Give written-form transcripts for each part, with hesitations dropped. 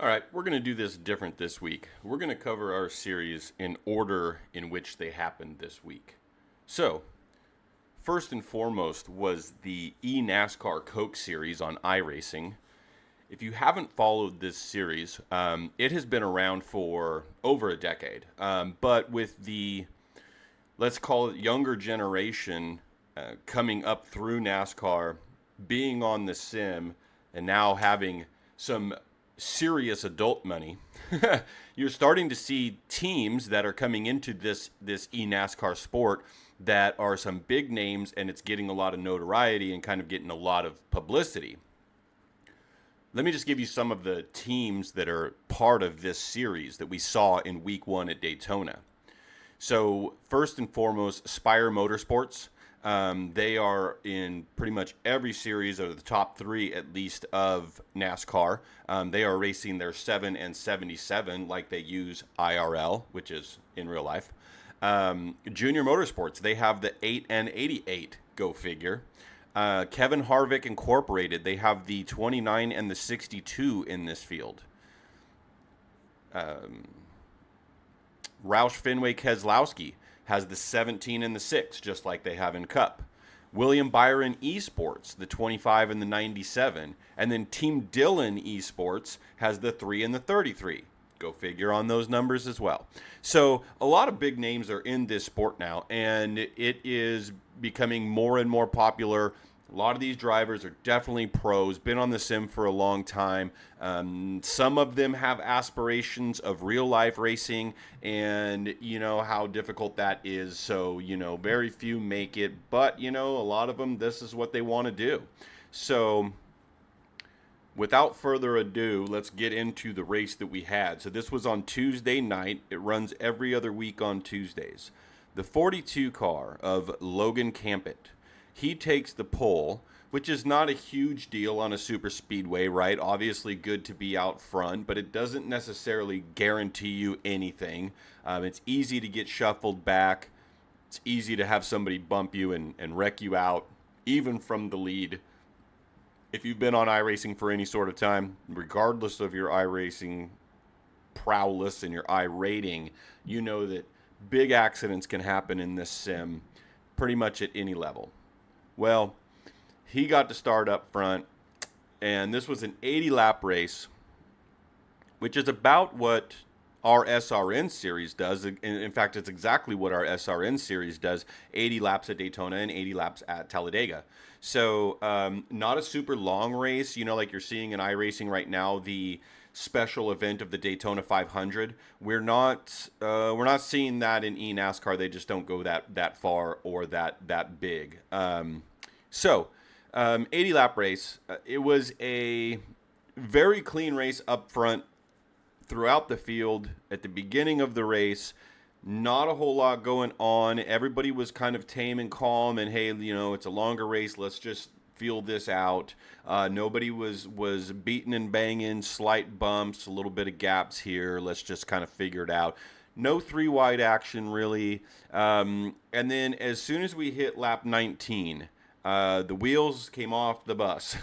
All right, we're going to do this different this week. We're going to cover our series in order in which they happened this week. So, first and foremost was the NASCAR Coke series on iRacing. If you haven't followed this series, it has been around for over a decade. But with the, let's call it younger generation coming up through NASCAR, being on the sim, and now having some serious adult money, you're starting to see teams that are coming into this NASCAR sport that are some big names, and it's getting a lot of notoriety and kind of getting a lot of publicity. Let me just give you some of the teams that are part of this series that we saw in week one at Daytona. So first and foremost, Spire Motorsports. They are in pretty much every series, or the top three at least, of NASCAR. They are racing their 7 and 77 like they use IRL, which is in real life. Junior Motorsports, they have the 8 and 88, go figure. Kevin Harvick Incorporated, they have the 29 and the 62 in this field. Roush Fenway Keselowski has the 17 and the 6, just like they have in Cup. William Byron Esports, the 25 and the 97. And then Team Dillon Esports has the 3 and the 33. Go figure on those numbers as well. So a lot of big names are in this sport now, and it is becoming more and more popular. A lot of these drivers are definitely pros, been on the sim for a long time. Some of them have aspirations of real life racing, and you know how difficult that is. So, very few make it, but, a lot of them, this is what they want to do. So without further ado, let's get into the race that we had. So this was on Tuesday night. It runs every other week on Tuesdays. The 42 car of Logan Campett. He takes the pole, which is not a huge deal on a super speedway, right? Obviously good to be out front, but it doesn't necessarily guarantee you anything. It's easy to get shuffled back. It's easy to have somebody bump you and wreck you out, even from the lead. If you've been on iRacing for any sort of time, regardless of your iRacing prowess and your iRating, you know that big accidents can happen in this sim pretty much at any level. Well, he got to start up front, and this was an 80-lap race, which is about what our SRN series does. In fact, it's exactly what our SRN series does, 80 laps at Daytona and 80 laps at Talladega. So not a super long race, like you're seeing in iRacing right now, the special event of the Daytona 500. We're not seeing that in eNASCAR. They just don't go that far or that big. 80 lap race. It was a very clean race up front throughout the field. At the beginning of the race, not a whole lot going on. Everybody was kind of tame and calm, and hey, it's a longer race. Let's just feel this out. Nobody was beating and banging, slight bumps, a little bit of gaps here. Let's just kind of figure it out. No three wide action really. And then as soon as we hit lap 19, the wheels came off the bus.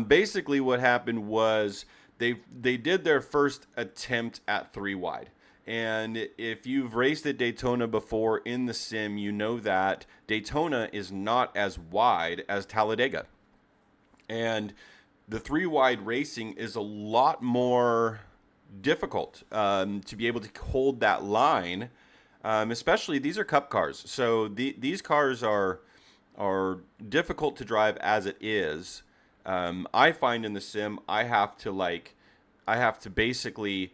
Basically what happened was they did their first attempt at three wide. And if you've raced at Daytona before in the sim, you know that Daytona is not as wide as Talladega. And the three wide racing is a lot more difficult to be able to hold that line. Especially these are Cup cars. So these cars are difficult to drive as it is. I find in the sim I have to basically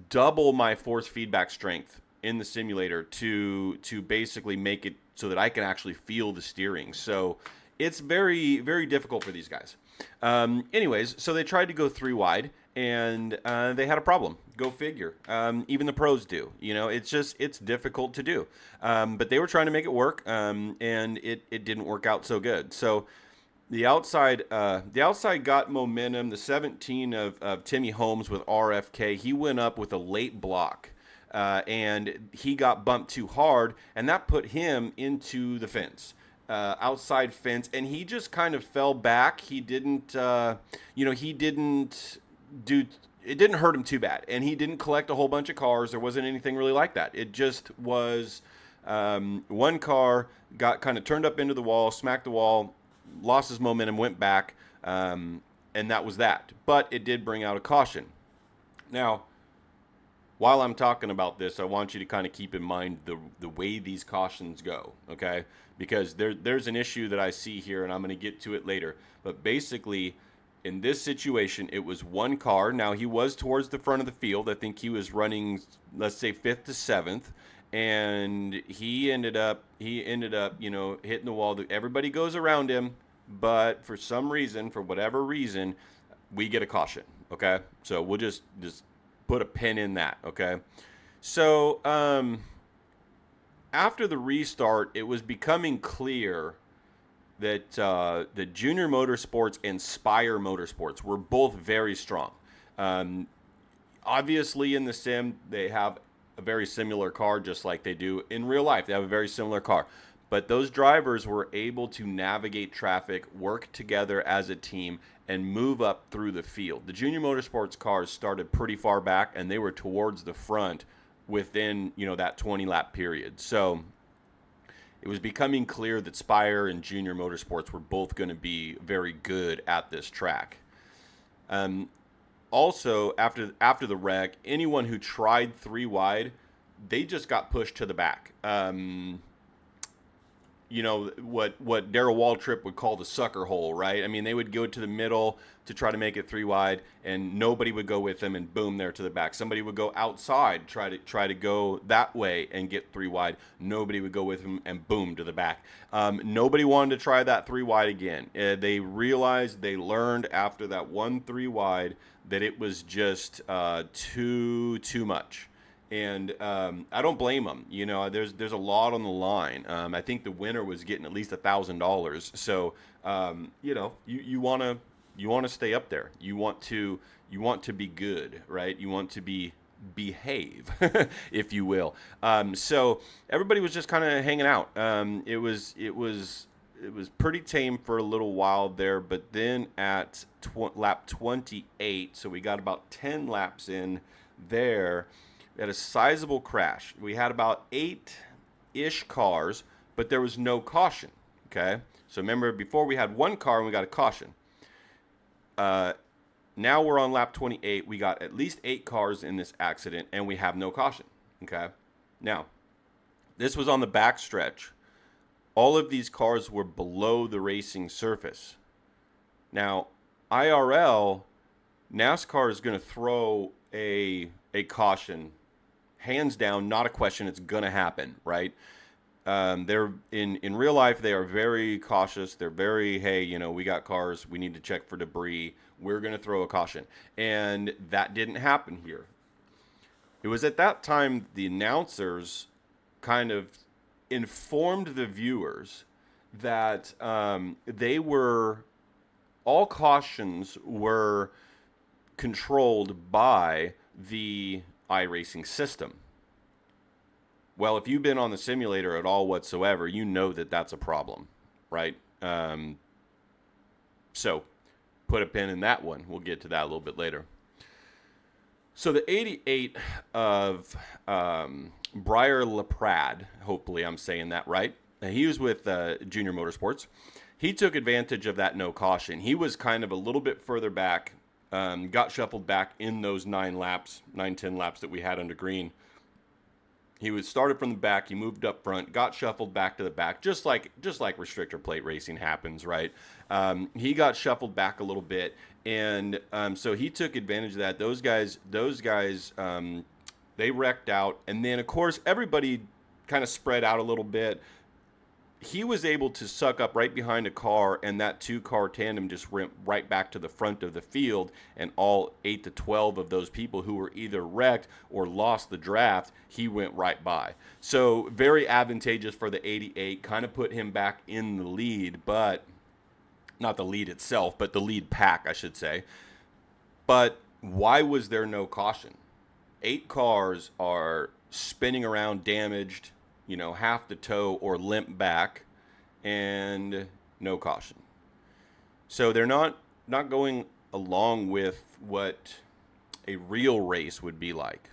double my force feedback strength in the simulator to basically make it so that I can actually feel the steering. So it's very, very difficult for these guys. Anyways, so they tried to go three wide, and they had a problem. Go figure. Even the pros do. It's difficult to do. But they were trying to make it work, and it didn't work out so good. So the outside got momentum. The 17 of Timmy Holmes with RFK, he went up with a late block, and he got bumped too hard, and that put him into the fence. Outside fence, and he just kind of fell back. He didn't dude, it didn't hurt him too bad, and he didn't collect a whole bunch of cars. There wasn't anything really like that. It just was one car got kind of turned up into the wall, smacked the wall, lost his momentum, went back, and that was that. But it did bring out a caution. Now, while I'm talking about this, I want you to kind of keep in mind the way these cautions go, okay? Because there's an issue that I see here, and I'm going to get to it later. But basically, in this situation, it was one car. Now, he was towards the front of the field. I think he was running, let's say, 5th to 7th. And he ended up, hitting the wall. Everybody goes around him. But for some reason, for whatever reason, we get a caution, okay? So we'll just put a pin in that, okay? So after the restart, it was becoming clear that the Junior Motorsports and Spire Motorsports were both very strong. Obviously, in the sim, they have a very similar car, just like they do in real life. They have a very similar car. But those drivers were able to navigate traffic, work together as a team, and move up through the field. The Junior Motorsports cars started pretty far back, and they were towards the front within, that 20-lap period. So it was becoming clear that Spire and Junior Motorsports were both going to be very good at this track. Also, after the wreck, anyone who tried 3 wide, they just got pushed to the back. What Darrell Waltrip would call the sucker hole, right? I mean, they would go to the middle to try to make it 3 wide, and nobody would go with them, and boom, they're to the back. Somebody would go outside, try to go that way and get 3 wide. Nobody would go with them, and boom, to the back. Nobody wanted to try that 3 wide again. They realized, they learned after that 1 3 wide that it was just too much. And I don't blame them. There's a lot on the line. I think the winner was getting at least $1,000. So you want to stay up there. You want to be good, right? You want to behave, if you will. So everybody was just kind of hanging out. It was pretty tame for a little while there, but then at lap 28, so we got about 10 laps in there. We had a sizable crash. We had about 8-ish cars, but there was no caution, okay? So remember, before we had 1 car and we got a caution. Now we're on lap 28. We got at least 8 cars in this accident, and we have no caution, okay? Now, this was on the back stretch. All of these cars were below the racing surface. Now, IRL, NASCAR is going to throw a caution. Hands down, not a question. It's going to happen, right? They're in real life, they are very cautious. They're very, hey, we got cars. We need to check for debris. We're going to throw a caution. And that didn't happen here. It was at that time the announcers kind of informed the viewers that all cautions were controlled by the iRacing system. Well, if you've been on the simulator at all whatsoever, you know that that's a problem, right? So put a pin in that one. We'll get to that a little bit later. So the 88 of Briar LaPrade, hopefully I'm saying that right. He was with Junior Motorsports. He took advantage of that no caution. He was kind of a little bit further back. Got shuffled back in those 10 laps that we had under green. He was started from the back. He moved up front, got shuffled back to the back, just like restrictor plate racing happens, right? He got shuffled back a little bit, and so he took advantage of that. Those guys, they wrecked out, and then of course everybody kind of spread out a little bit. He was able to suck up right behind a car, and that 2-car tandem just went right back to the front of the field, and all 8 to 12 of those people who were either wrecked or lost the draft, he went right by. So very advantageous for the 88, kind of put him back in the lead, but not the lead itself, but the lead pack, I should say. But why was there no caution? 8 cars are spinning around damaged, half the toe or limp back, and no caution. So they're not going along with what a real race would be like.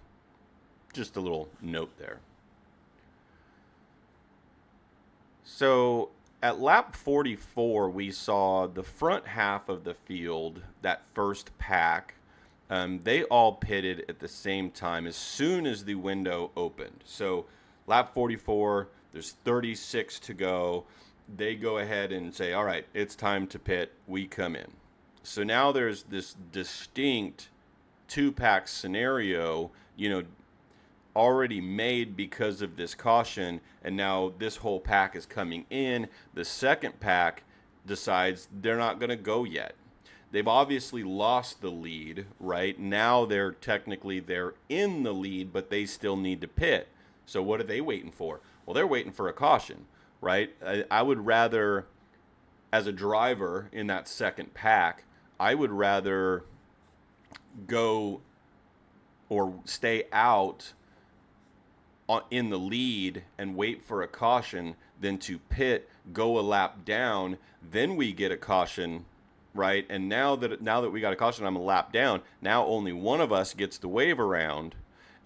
Just a little note there. So at lap 44, we saw the front half of the field, that first pack, they all pitted at the same time as soon as the window opened. So lap 44, there's 36 to go. They go ahead and say, all right, it's time to pit. We come in. So now there's this distinct two-pack scenario, already made because of this caution, and now this whole pack is coming in. The second pack decides they're not going to go yet. They've obviously lost the lead, right? Now they're in the lead, but they still need to pit. So what are they waiting for? Well, they're waiting for a caution, right? I would rather, as a driver in that second pack, I would rather go or stay out in the lead and wait for a caution than to pit, go a lap down, then we get a caution, right? And now that we got a caution, I'm a lap down. Now only one of us gets to wave around,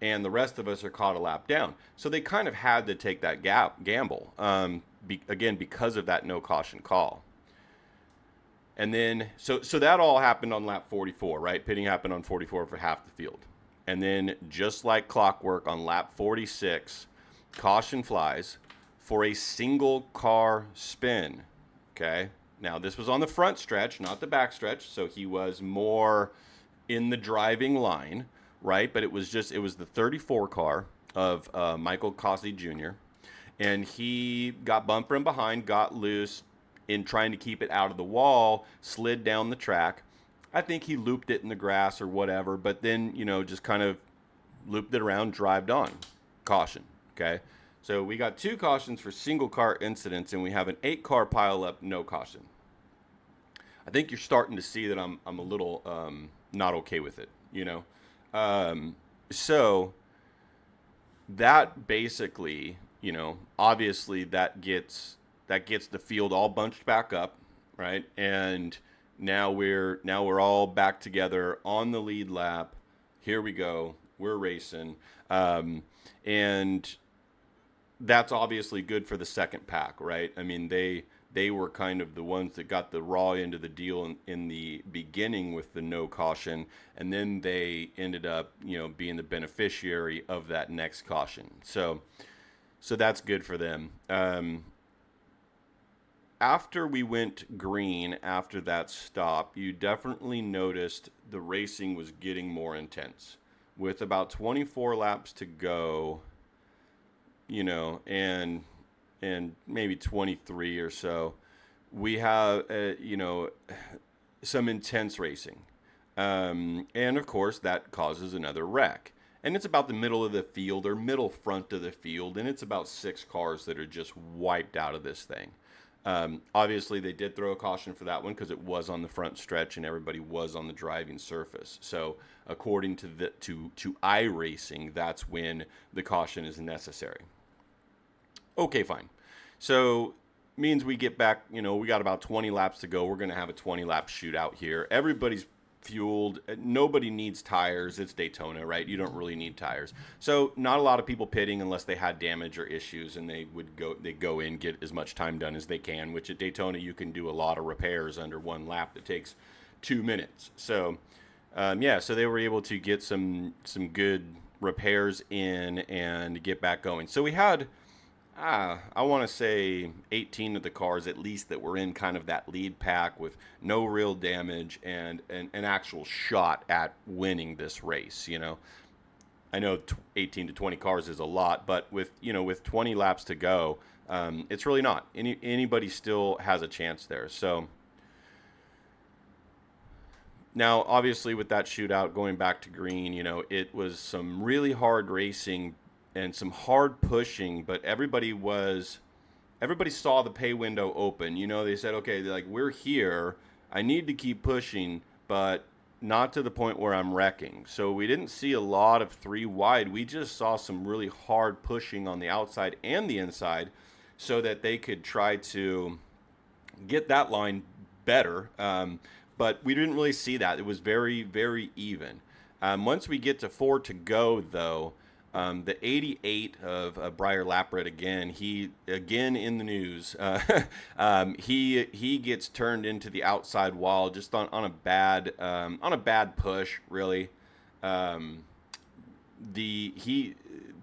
and the rest of us are caught a lap down. So they kind of had to take that gamble, again, because of that no caution call. And then, so that all happened on lap 44, right? Pitting happened on 44 for half the field. And then, just like clockwork, on lap 46, caution flies for a single car spin. Okay? Now, this was on the front stretch, not the back stretch, so he was more in the driving line, right? But it was the 34 car of Michael Cossey Jr., and he got bumped from behind, got loose in trying to keep it out of the wall, slid down the track. I think he looped it in the grass or whatever, but then, just kind of looped it around, drived on. Caution, okay? So we got 2 cautions for single car incidents, and we have an 8-car pileup, no caution. I think you're starting to see that I'm a little not okay with it, So that basically, obviously that gets the field all bunched back up, right? And now we're all back together on the lead lap. Here we go. We're racing. And that's obviously good for the second pack, right? I mean, they were kind of the ones that got the raw end of the deal in the beginning with the no caution, and then they ended up, being the beneficiary of that next caution. So that's good for them. After we went green, after that stop, you definitely noticed the racing was getting more intense. With about 24 laps to go, and maybe 23 or so, we have, some intense racing. And of course, that causes another wreck. And it's about the middle of the field or middle front of the field, and it's about 6 cars that are just wiped out of this thing. Obviously, they did throw a caution for that one because it was on the front stretch and everybody was on the driving surface. So, according to iRacing, that's when the caution is necessary. Okay, fine. So, means we get back, we got about 20 laps to go. We're going to have a 20-lap shootout here. Everybody's fueled. Nobody needs tires. It's Daytona, right? You don't really need tires. So not a lot of people pitting unless they had damage or issues, and they go in, get as much time done as they can, which at Daytona you can do a lot of repairs under one lap that takes 2 minutes. So so they were able to get some good repairs in and get back going. So we had I want to say 18 of the cars at least that were in kind of that lead pack with no real damage and an actual shot at winning this race. I know 18 to 20 cars is a lot, but with 20 laps to go, it's really not. Anybody still has a chance there. So now, obviously, with that shootout going back to green, it was some really hard racing and some hard pushing, but everybody saw the pay window open. They said, okay, we're here. I need to keep pushing, but not to the point where I'm wrecking. So we didn't see a lot of 3 wide. We just saw some really hard pushing on the outside and the inside so that they could try to get that line better. but we didn't really see that. It was very, very even. Once we get to 4 to go, though, the 88 of Briar Lapret again. He again in the news. He gets turned into the outside wall just on a bad push, really. He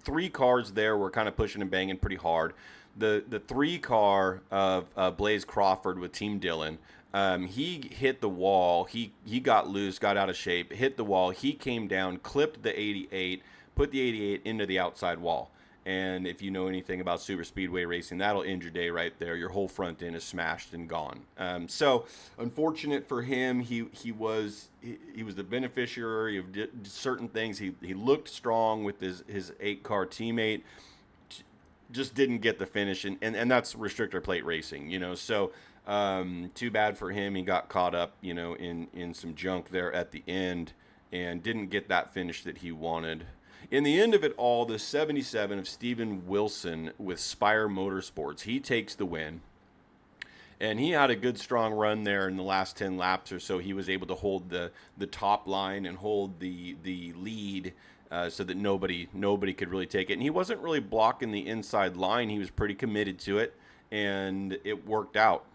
3 cars there were kind of pushing and banging pretty hard. The 3 car of Blaze Crawford with Team Dillon. He hit the wall. He got loose, got out of shape, hit the wall. He came down, clipped the 88, put the 88 into the outside wall. And if you know anything about super speedway racing, that'll end your day right there. Your whole front end is smashed and gone. So unfortunate for him. He was the beneficiary of certain things. He looked strong with his 8-car teammate. Just didn't get the finish, and that's restrictor plate racing, So too bad for him. He got caught up, in some junk there at the end, and didn't get that finish that he wanted. In the end of it all, the 77 of Steven Wilson with Spire Motorsports, he takes the win. And he had a good, strong run there in the last 10 laps or so. He was able to hold the top line and hold the lead so that nobody could really take it. And he wasn't really blocking the inside line. He was pretty committed to it, and it worked out.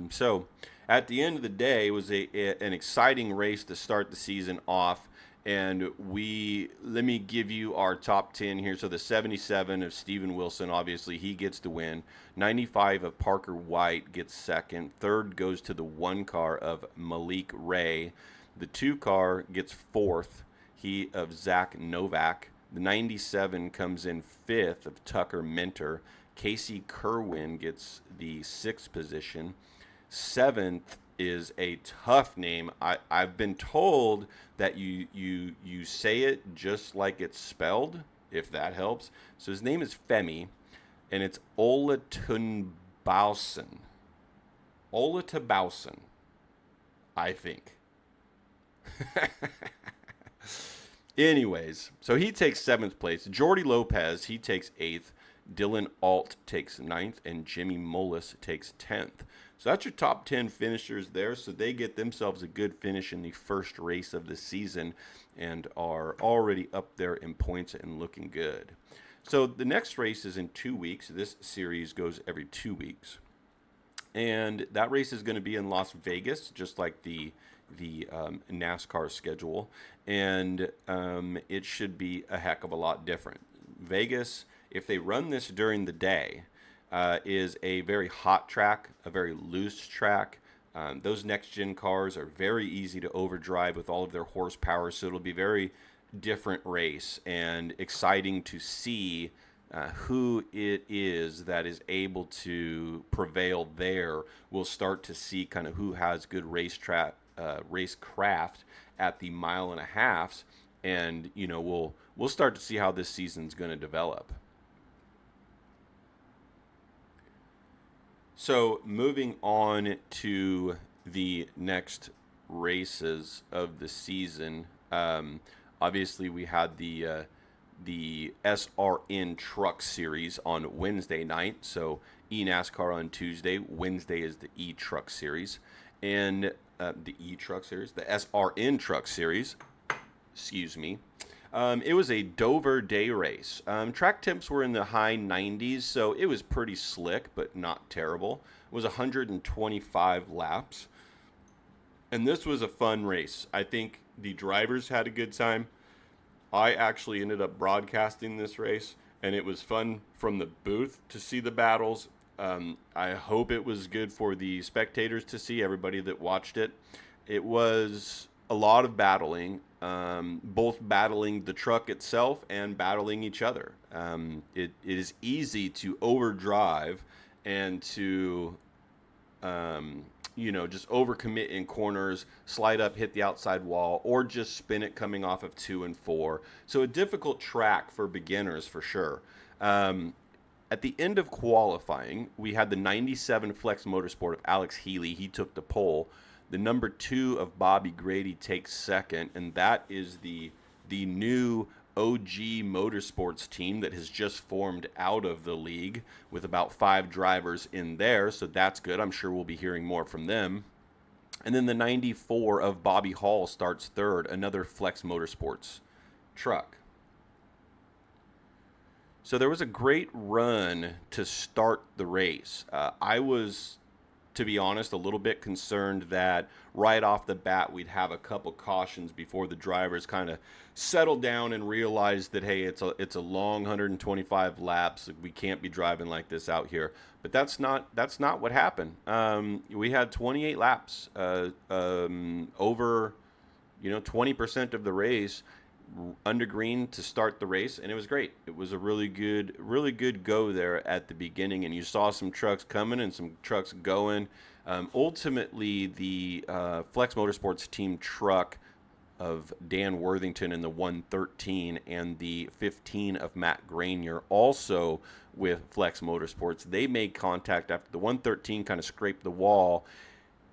So at the end of the day, it was an exciting race to start the season off. And let me give you our top 10 here. So the 77 of Steven Wilson, obviously, he gets the win. 95 of Parker White gets second. Third goes to the 1 car of Malik Ray. The 2 car gets fourth, he of Zach Novak. The 97 comes in fifth of Tucker Minter. Casey Kerwin gets the 6th position. 7th is a tough name. I've been told that you say it just like it's spelled, if that helps. So his name is Femi, and it's Olatunbausen. Olatunbausen, I think. Anyways, so he takes 7th place. Jordy Lopez, he takes 8th. Dylan Alt takes 9th, and Jimmy Mullis takes 10th. So that's your top 10 finishers there. So they get themselves a good finish in the first race of the season and are already up there in points and looking good. So the next race is in 2 weeks. This series goes every 2 weeks. And that race is going to be in Las Vegas, just like the NASCAR schedule. And it should be a heck of a lot different. Vegas, if they run this during the day, is a very hot track, a very loose track. Those next-gen cars are very easy to overdrive with all of their horsepower, so it'll be a very different race and exciting to see who it is that is able to prevail there. We'll start to see kind of who has good racecraft at the 1.5 miles, and we'll start to see how this season's going to develop. So moving on to the next races of the season, obviously we had the SRN Truck Series on Wednesday night. So eNASCAR on Tuesday. Wednesday is the E-Truck Series. And the E-Truck Series, the SRN Truck Series, excuse me. It was a Dover day race. Track temps were in the high 90s, so it was pretty slick, but not terrible. It was 125 laps. And this was a fun race. I think the drivers had a good time. I actually ended up broadcasting this race, and it was fun from the booth to see the battles. I hope it was good for the spectators to see, everybody that watched it. It was a lot of battling, both battling the truck itself and battling each other. It is easy to overdrive and to, just overcommit in corners, slide up, hit the outside wall, or just spin it coming off of 2 and 4. So a difficult track for beginners for sure. At the end of qualifying, we had the 97 Flex Motorsport of Alex Healy. He took the pole. The number 2 of Bobby Grady takes second, and that is the new OG Motorsports team that has just formed out of the league with about 5 drivers in there, so that's good. I'm sure we'll be hearing more from them. And then the 94 of Bobby Hall starts third, another Flex Motorsports truck. So there was a great run to start the race. I was, to be honest, a little bit concerned that right off the bat we'd have a couple cautions before the drivers kind of settled down and realized that, hey, it's a long 125 laps. We can't be driving like this out here. But that's not what happened. We had 28 laps, over 20% of the race under green to start the race, and it was great. It was a really good go there at the beginning, and you saw some trucks coming and some trucks going. Ultimately, the Flex Motorsports team truck of Dan Worthington in the 113 and the 15 of Matt Granier, also with Flex Motorsports, they made contact after the 113 kind of scraped the wall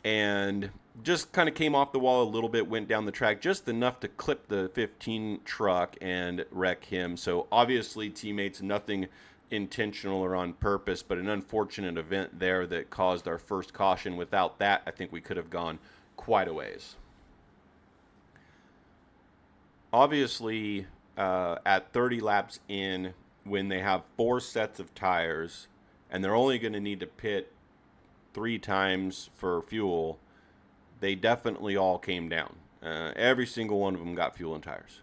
and just kind of came off the wall a little bit, went down the track just enough to clip the 15 truck and wreck him. So obviously teammates, nothing intentional or on purpose, but an unfortunate event there that caused our first caution. Without that, I think we could have gone quite a ways. Obviously, at 30 laps in, when they have 4 sets of tires and they're only going to need to pit 3 times for fuel, they definitely all came down. Every single one of them got fuel and tires.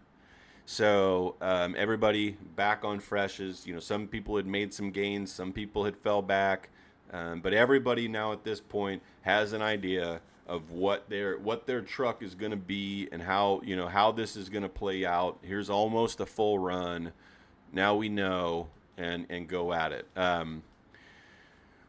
So everybody back on freshes. Some people had made some gains, some people had fell back, but everybody now at this point has an idea of what their truck is going to be and how this is going to play out. Here's almost a full run. Now we know, and go at it.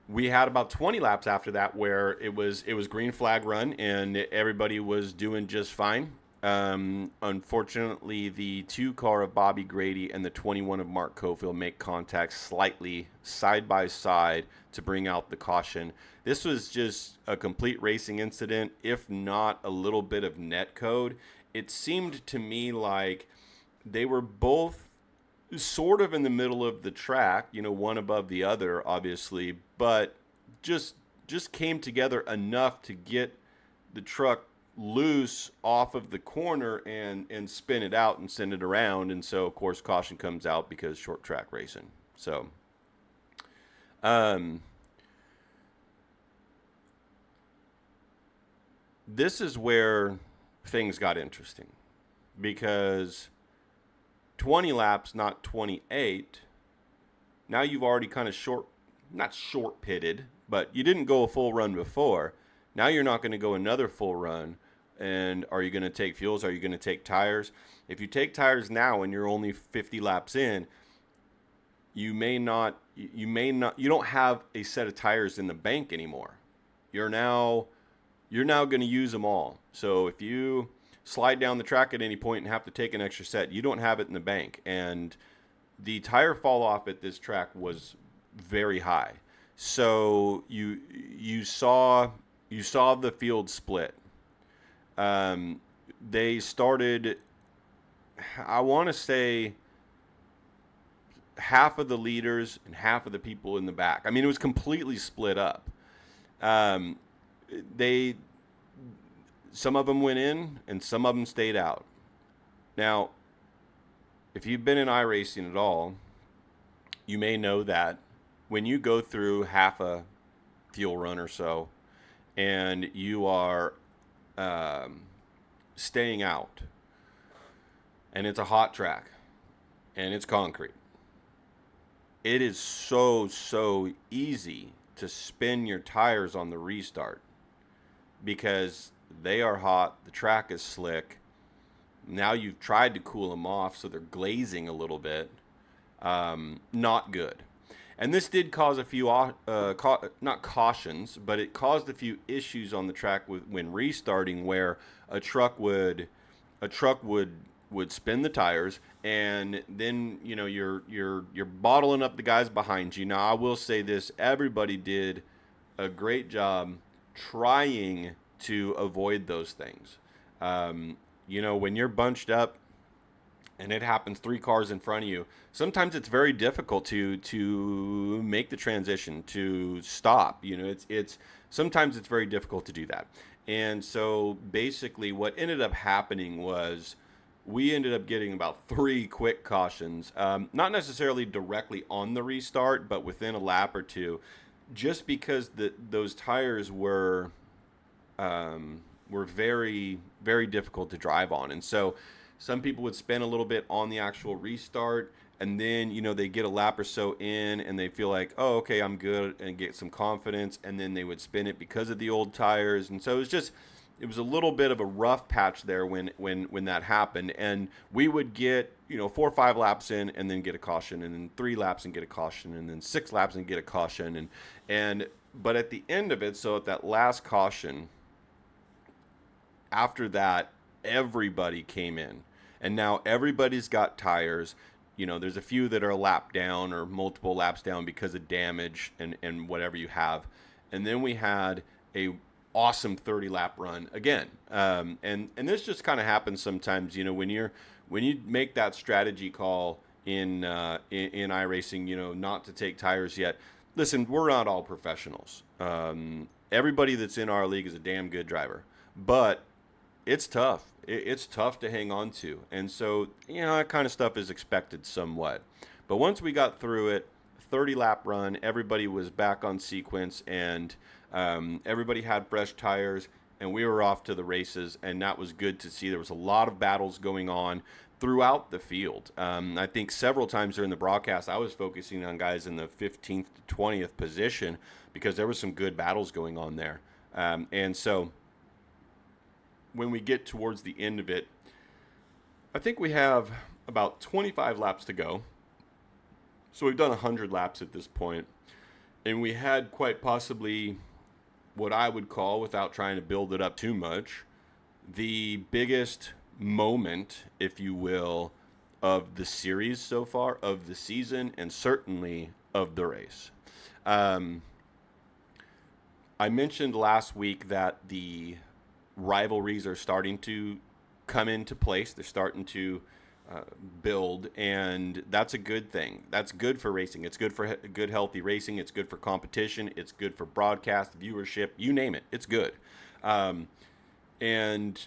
We had about 20 laps after that where it was green flag run and everybody was doing just fine. Unfortunately, the 2 car of Bobby Grady and the 21 of Mark Cofield make contact slightly side by side to bring out the caution. This was just a complete racing incident, if not a little bit of net code. It seemed to me like they were both sort of in the middle of the track, one above the other, obviously, but just came together enough to get the truck loose off of the corner and spin it out and send it around. And so, of course, caution comes out because short track racing. So, this is where things got interesting because 20 laps, not 28. Now you've already kind of not short pitted, but you didn't go a full run before. Now you're not going to go another full run. And are you going to take fuels? Are you going to take tires? If you take tires now and you're only 50 laps in, you don't have a set of tires in the bank anymore. You're now going to use them all. So if you slide down the track at any point and have to take an extra set, you don't have it in the bank. And the tire fall off at this track was very high. So you saw the field split. They started, I want to say, half of the leaders and half of the people in the back. I mean, it was completely split up. Some of them went in and some of them stayed out. Now, if you've been in iRacing at all, you may know that when you go through half a fuel run or so and you are staying out and it's a hot track and it's concrete, it is so easy to spin your tires on the restart because they are hot, the track is slick. Now you've tried to cool them off, so they're glazing a little bit. Not good. And this did cause a few, not cautions, but it caused a few issues on the track when restarting, where a truck would spin the tires, and then you're bottling up the guys behind you. Now I will say this: everybody did a great job trying to avoid those things. When you're bunched up and it happens 3 cars in front of you, sometimes it's very difficult to make the transition, to stop. Sometimes it's very difficult to do that. And so basically what ended up happening was we ended up getting about 3 quick cautions, not necessarily directly on the restart, but within a lap or two, just because those tires were very, very difficult to drive on. And so some people would spend a little bit on the actual restart, and then, they get a lap or so in and they feel like, oh, okay, I'm good, and get some confidence, and then they would spin it because of the old tires. And so it was a little bit of a rough patch there when that happened. And we would get, 4 or 5 laps in and then get a caution, and then 3 laps and get a caution, and then 6 laps and get a caution. But at the end of it, so at that last caution, after that, everybody came in, and now everybody's got tires. There's a few that are a lap down or multiple laps down because of damage and whatever you have. And then we had a awesome 30-lap run again. And this just kind of happens sometimes, when you make that strategy call in iRacing, not to take tires yet. Listen, we're not all professionals. Everybody that's in our league is a damn good driver, but it's tough. It's tough to hang on to. And so, that kind of stuff is expected somewhat. But once we got through it, 30-lap run, everybody was back on sequence, and everybody had fresh tires, and we were off to the races, and that was good to see. There was a lot of battles going on throughout the field. I think several times during the broadcast, I was focusing on guys in the 15th to 20th position because there was some good battles going on there. And so when we get towards the end of it, I think we have about 25 laps to go. So we've done 100 laps at this point, and we had quite possibly what I would call, without trying to build it up too much, the biggest moment, if you will, of the series so far, of the season, and certainly of the race. I mentioned last week that the rivalries are starting to come into place. They're starting to build, and that's a good thing. That's good for racing. It's good for good, healthy racing. It's good for competition. It's good for broadcast, viewership, you name it. It's good. And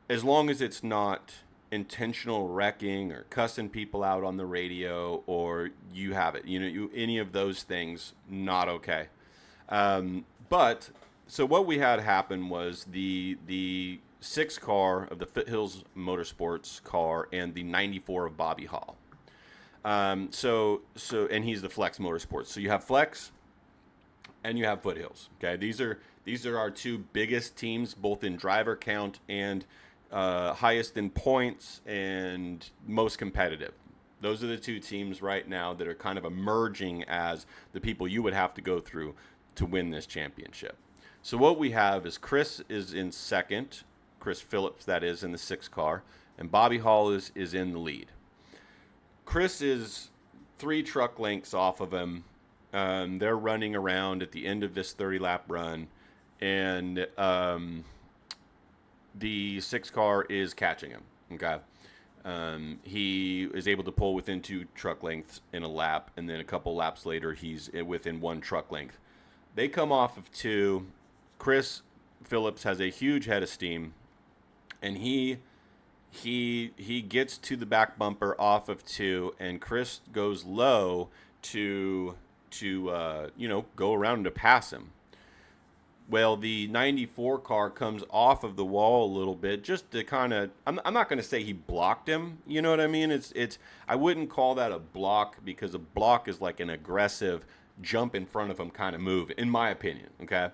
as long as it's not intentional wrecking or cussing people out on the radio, or you have it, any of those things, not okay. But so what we had happen was the 6 car of the Foothills Motorsports car and the 94 of Bobby Hall. So and he's the Flex Motorsports. So you have Flex and you have Foothills. Okay, these are our 2 biggest teams, both in driver count and highest in points and most competitive. Those are the 2 teams right now that are kind of emerging as the people you would have to go through to win this championship. So what we have is Chris is in second, Chris Phillips, that is, in the 6 car, and Bobby Hall is in the lead. Chris is 3 truck lengths off of him. They're running around at the end of this 30-lap run, and the 6 car is catching him. Okay, he is able to pull within 2 truck lengths in a lap, and then a couple laps later, he's within 1 truck length. They come off of 2. Chris Phillips has a huge head of steam, and he gets to the back bumper off of 2, and Chris goes low to go around to pass him. Well, the 94 car comes off of the wall a little bit, just to kind of, I'm not going to say he blocked him, you know what I mean? It's I wouldn't call that a block, because a block is like an aggressive jump in front of him kind of move, in my opinion, okay?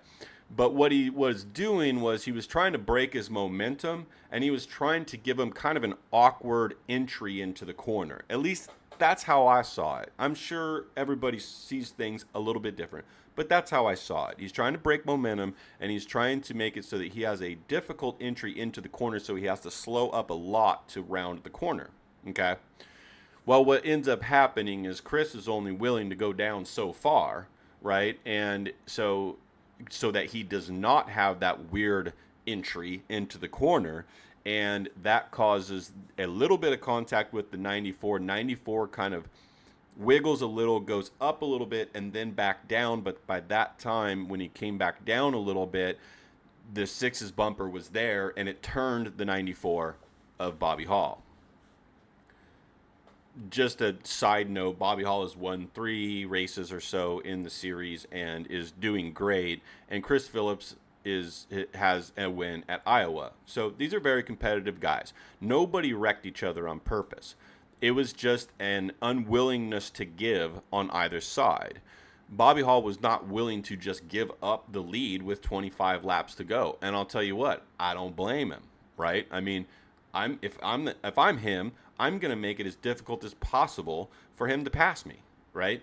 But what he was doing was he was trying to break his momentum, and he was trying to give him kind of an awkward entry into the corner. At least that's how I saw it. I'm sure everybody sees things a little bit different, but that's how I saw it. He's trying to break momentum, and he's trying to make it so that he has a difficult entry into the corner, so he has to slow up a lot to round the corner, okay? Well, what ends up happening is Chris is only willing to go down so far, right? And so that he does not have that weird entry into the corner, and that causes a little bit of contact with the 94. 94 kind of wiggles a little, goes up a little bit, and then back down. But by that time, when he came back down a little bit, the 6's bumper was there, and it turned the 94 of Bobby Hall. Just a side note, Bobby Hall has won 3 races or so in the series and is doing great. And Chris Phillips has a win at Iowa. So these are very competitive guys. Nobody wrecked each other on purpose. It was just an unwillingness to give on either side. Bobby Hall was not willing to just give up the lead with 25 laps to go. And I'll tell you what, I don't blame him, right? I mean, if I'm him, I'm going to make it as difficult as possible for him to pass me, right?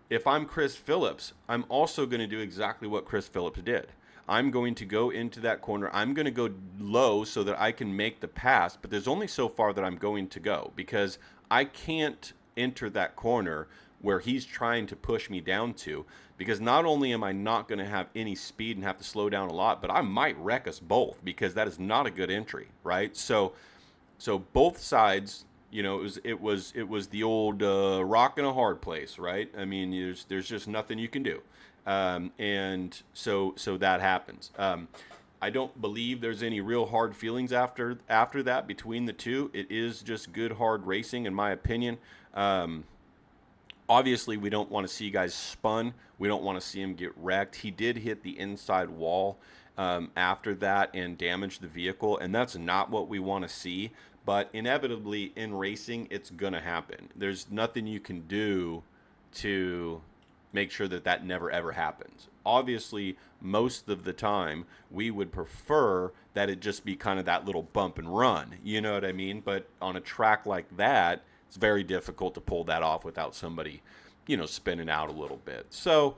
If I'm Chris Phillips, I'm also going to do exactly what Chris Phillips did. I'm going to go into that corner. I'm going to go low so that I can make the pass, but there's only so far that I'm going to go because I can't enter that corner where he's trying to push me down to, because not only am I not going to have any speed and have to slow down a lot, but I might wreck us both because that is not a good entry, right? So both sides, it was the old rock in a hard place, right? I mean, there's just nothing you can do, and so that happens. I don't believe there's any real hard feelings after that between the two. It is just good hard racing, in my opinion. Obviously, we don't want to see guys spun. We don't want to see him get wrecked. He did hit the inside wall after that and damage the vehicle, and that's not what we want to see. But inevitably in racing, it's going to happen. There's nothing you can do to make sure that never ever happens. Obviously, most of the time, we would prefer that it just be kind of that little bump and run. You know what I mean? But on a track like that, it's very difficult to pull that off without somebody, spinning out a little bit. So,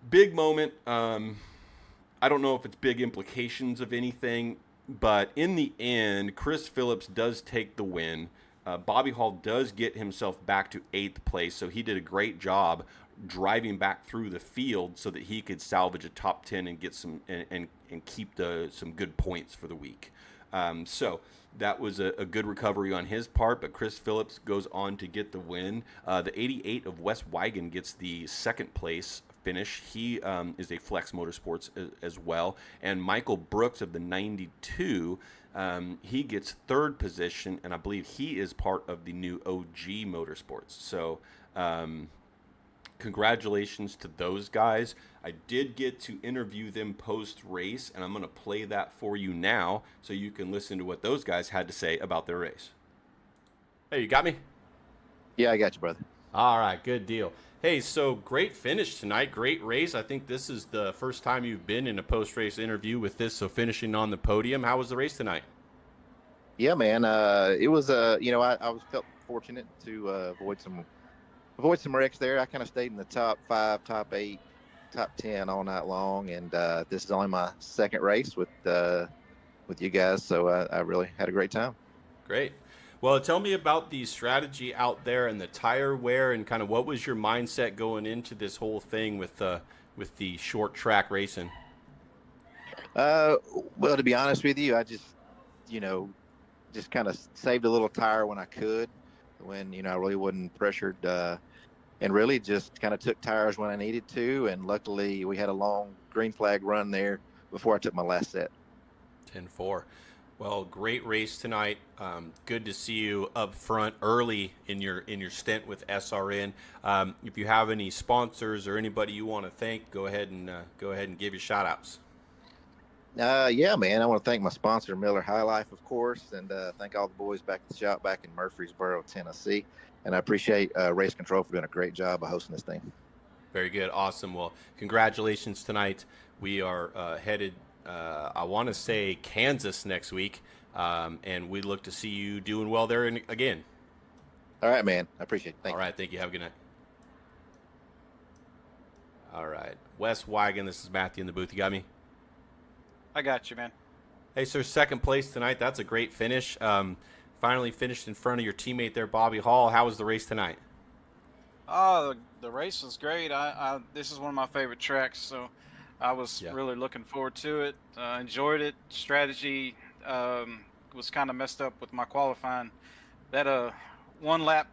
big moment. I don't know if it's big implications of anything, but in the end, Chris Phillips does take the win. Bobby Hall does get himself back to 8th place, so he did a great job driving back through the field so that he could salvage a top 10 and get some and keep some good points for the week. So that was a good recovery on his part, but Chris Phillips goes on to get the win. The 88 of Wes Wigan gets the 2nd place finish. He is a Flex Motorsports as well. And Michael Brooks of the 92, he gets 3rd position, and I believe he is part of the new OG Motorsports. So congratulations to those guys. I did get to interview them post-race, and I'm going to play that for you now so you can listen to what those guys had to say about their race. Hey, you got me? Yeah, I got you, brother. All right, good deal. Hey, so great finish tonight, great race. I think this is the first time you've been in a post-race interview with this, so finishing on the podium. How was the race tonight? Yeah, man. It was, I felt fortunate to avoid some wrecks there. I kind of stayed in the top 5, top 8, top 10 all night long, and this is only my 2nd race with you guys, so I really had a great time. Great. Well, tell me about the strategy out there and the tire wear, and kind of what was your mindset going into this whole thing with the short track racing? Well, to be honest with you, I just kind of saved a little tire when I could, when I really wasn't pressured, and really just kind of took tires when I needed to. And luckily, we had a long green flag run there before I took my last set. 10-4. Well, great race tonight. Good to see you up front early in your stint with SRN. If you have any sponsors or anybody you want to thank, go ahead and give your shout outs. Yeah, man. I want to thank my sponsor, Miller High Life, of course, and thank all the boys back at the shop back in Murfreesboro, Tennessee. And I appreciate Race Control for doing a great job of hosting this thing. Very good. Awesome. Well, congratulations tonight. We are headed, I want to say, Kansas next week, and we look to see you doing well there again. All right, man. I appreciate it. Thank you. All right. Thank you. Have a good night. All right. Wes Wigan, this is Matthew in the booth. You got me? I got you, man. Hey, sir, 2nd place tonight. That's a great finish. Finally finished in front of your teammate there, Bobby Hall. How was the race tonight? Oh, the race was great. This is one of my favorite tracks, so I was really looking forward to it. Enjoyed it. Strategy was kind of messed up with my qualifying. That 1 lap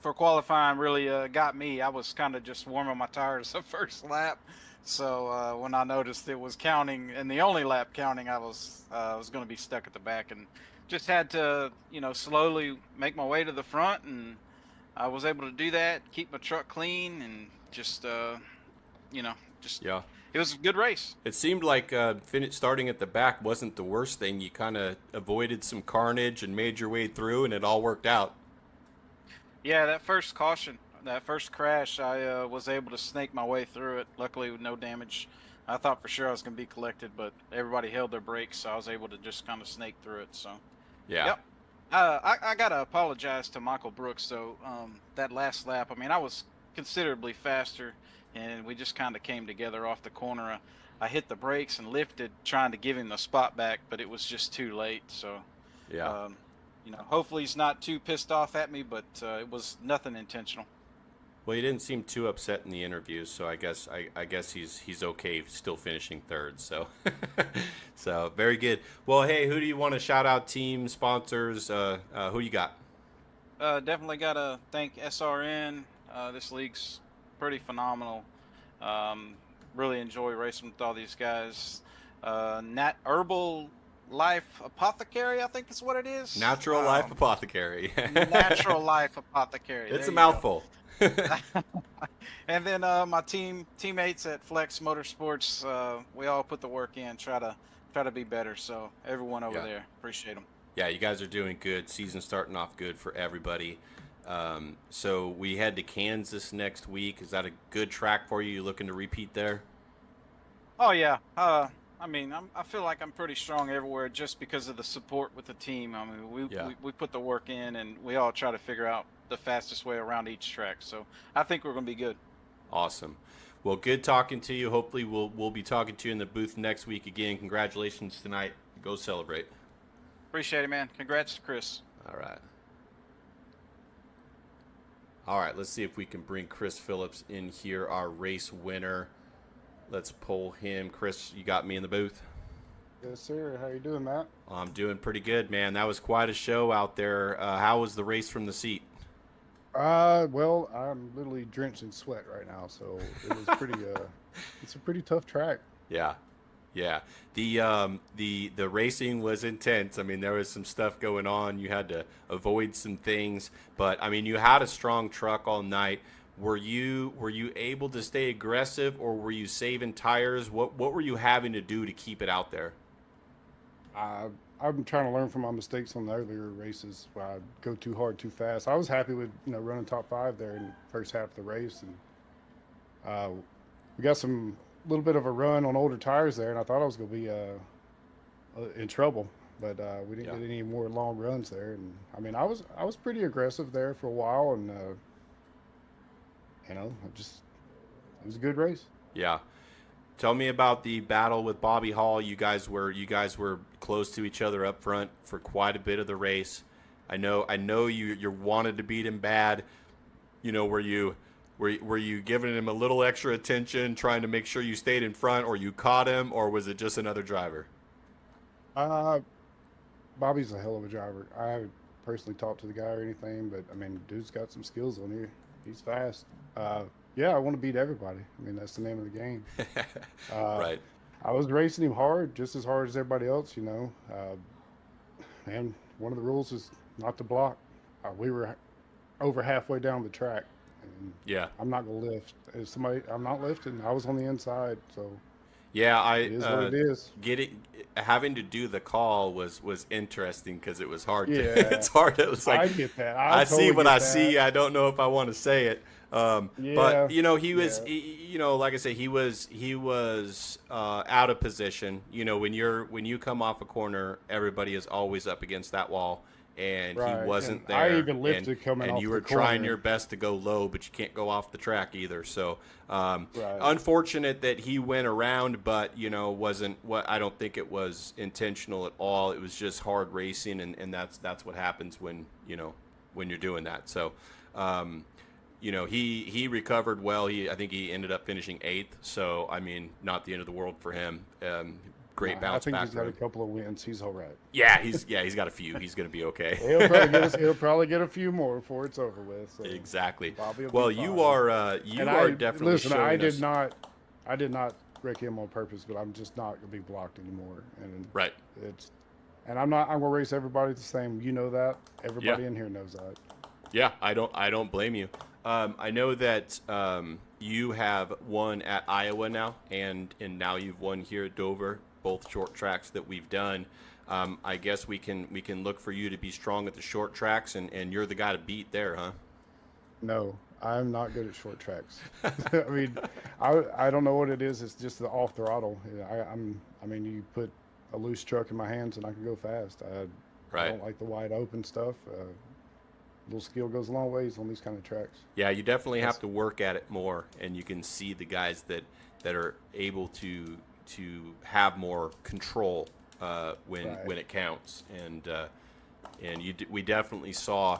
for qualifying really got me. I was kind of just warming my tires the first lap. So when I noticed it was counting and the only lap counting, I was going to be stuck at the back and just had to, slowly make my way to the front, and I was able to do that, keep my truck clean, and just, just Yeah. it was a good race. It seemed like starting at the back wasn't the worst thing. You kind of avoided some carnage and made your way through, and it all worked out. Yeah, that first crash, I was able to snake my way through it. Luckily, with no damage. I thought for sure I was going to be collected, but everybody held their brakes, so I was able to just kind of snake through it. So, Yeah. yep. I got to apologize to Michael Brooks, though. That last lap, I mean, I was considerably faster, and we just kind of came together off the corner. I hit the brakes and lifted, trying to give him the spot back, but it was just too late. So, Yeah. hopefully he's not too pissed off at me, but it was nothing intentional. Well, he didn't seem too upset in the interview, so I guess he's okay still finishing third. So, so very good. Well, hey, who do you want to shout out? Team sponsors? Who you got? Definitely got to thank SRN. This league's pretty phenomenal. Really enjoy racing with all these guys. Herbal Life Apothecary, I think is what it is. Natural Life Apothecary. Natural Life Apothecary. It's a mouthful. And then my teammates at Flex Motorsports, we all put the work in, try to be better. So everyone over there, appreciate them. Yeah, you guys are doing good. Season starting off good for everybody. So we head to Kansas next week. Is that a good track for you? You looking to repeat there? Oh yeah. I mean, I feel like I'm pretty strong everywhere just because of the support with the team. I mean, we put the work in, and we all try to figure out the fastest way around each track. So I think we're going to be good. Awesome. Well, good talking to you. Hopefully we'll be talking to you in the booth next week again. Congratulations tonight. Go celebrate. Appreciate it, man. Congrats to Chris. All right. All right, let's see if we can bring Chris Phillips in here, our race winner. Let's pull him. Chris, you got me in the booth? Yes, sir. How you doing, Matt? I'm doing pretty good, man. That was quite a show out there. How was the race from the seat? Well, I'm literally drenched in sweat right now, so it was pretty. It's a pretty tough track. Yeah. The racing was intense. I mean, there was some stuff going on. You had to avoid some things, but I mean, you had a strong truck all night. Were you able to stay aggressive, or were you saving tires? What were you having to do to keep it out there? I'm trying to learn from my mistakes on the earlier races where I go too hard, too fast. I was happy with running top 5 there in the first half of the race, and we got some little bit of a run on older tires there, and I thought I was going to be in trouble, but we didn't get any more long runs there. And I mean, I was pretty aggressive there for a while, and it was a good race. Yeah. Tell me about the battle with Bobby Hall. You guys were close to each other up front for quite a bit of the race. I know you wanted to beat him bad. Were you giving him a little extra attention, trying to make sure you stayed in front, or you caught him, or was it just another driver? Bobby's a hell of a driver. I haven't personally talked to the guy or anything, but I mean, dude's got some skills on here. He's fast. Yeah, I want to beat everybody. I mean, that's the name of the game. Right. I was racing him hard, just as hard as everybody else, And one of the rules is not to block. We were over halfway down the track. And I'm not going to lift. I'm not lifting. I was on the inside, so. Yeah, it is what it is. Having to do the call was interesting because it was hard. Yeah, it's hard. It was like I get that. I see what I see. I don't know if I want to say it. But he was, like I say, he was out of position. When you come off a corner, everybody is always up against that wall, and he wasn't there. I even lifted coming off and you were the corner. trying your best to go low, but you can't go off the track either. So unfortunate that he went around, but wasn't what I don't think it was intentional at all. It was just hard racing, and that's what happens when you're doing that. So. He recovered well. I think he ended up finishing 8th. So, I mean, not the end of the world for him. great I bounce think back he's got a road. couple of wins. He's all right. Yeah, he's got a few. He's going to be okay. He'll probably get a few more before it's over with. So Exactly. Bobby will Well, be you fine. are definitely listen. showing us. I did not wreck him on purpose, but I'm just not gonna be blocked anymore. And Right. I'm gonna race everybody the same. You know that. Everybody in here knows that. Yeah, I don't blame you. I know that you have won at Iowa now, and now you've won here at Dover, both short tracks that we've done. I guess we can look for you to be strong at the short tracks, and you're the guy to beat there, huh? No, I'm not good at short tracks. I mean, I don't know what it is. It's just the off throttle. I mean, you put a loose truck in my hands and I can go fast. I don't like the wide open stuff. Little skill goes a long ways on these kind of tracks. Yeah, you definitely have to work at it more, and you can see the guys that are able to have more control when it counts. And we definitely saw,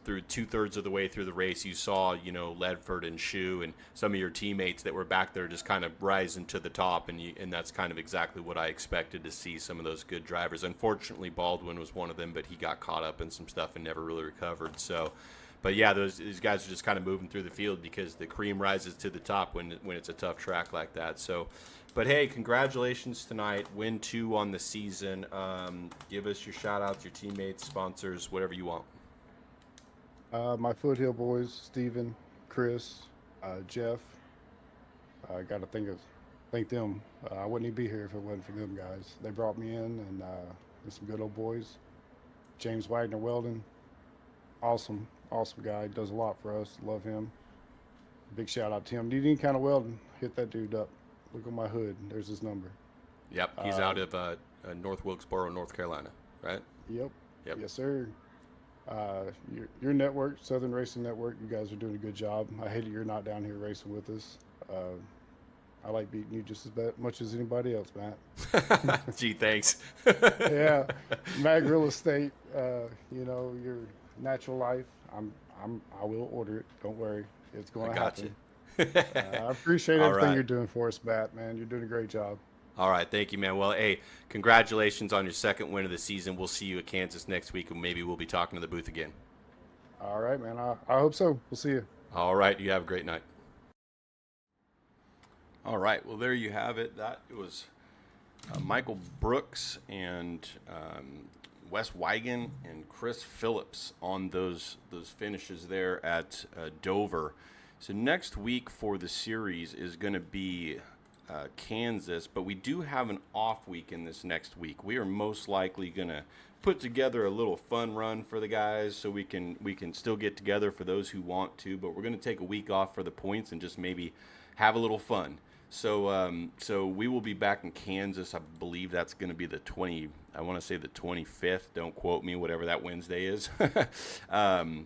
through 2/3 of the way through the race, you saw, Ledford and Shue and some of your teammates that were back there just kind of rising to the top, and that's kind of exactly what I expected to see, some of those good drivers. Unfortunately, Baldwin was one of them, but he got caught up in some stuff and never really recovered. So, but yeah, these guys are just kind of moving through the field because the cream rises to the top when it's a tough track like that. So, but hey, congratulations tonight. Win 2 on the season. Give us your shout outs, your teammates, sponsors, whatever you want. My Foothill boys, Steven, Chris, Jeff. I got to thank them. I wouldn't even be here if it wasn't for them guys. They brought me in, and they're some good old boys. James Wagner Weldon, awesome guy. Does a lot for us. Love him. Big shout out to him. Need any kind of welding, hit that dude up. Look on my hood. There's his number. Yep, he's out of North Wilkesboro, North Carolina, right? Yep. Yep. Yes, sir. Your network, Southern Racing Network, you guys are doing a good job. I hate that you're not down here racing with us. I like beating you just as much as anybody else, Matt. Gee, thanks. Yeah, Mag Real Estate. Your natural life. I will order it. Don't worry, it's going to happen. I appreciate everything you're doing for us, Matt. Man, you're doing a great job. All right, thank you, man. Well, hey, congratulations on your second win of the season. We'll see you at Kansas next week, and maybe we'll be talking to the booth again. All right, man. I hope so. We'll see you. All right, you have a great night. All right, well, there you have it. That was Michael Brooks and Wes Wigan and Chris Phillips on those finishes there at Dover. So next week for the series is going to be Kansas, but we do have an off week in this next week. We are most likely going to put together a little fun run for the guys so we can still get together for those who want to, but we're going to take a week off for the points and just maybe have a little fun. So we will be back in Kansas. I believe that's going to be the 25th. Don't quote me, whatever that Wednesday is.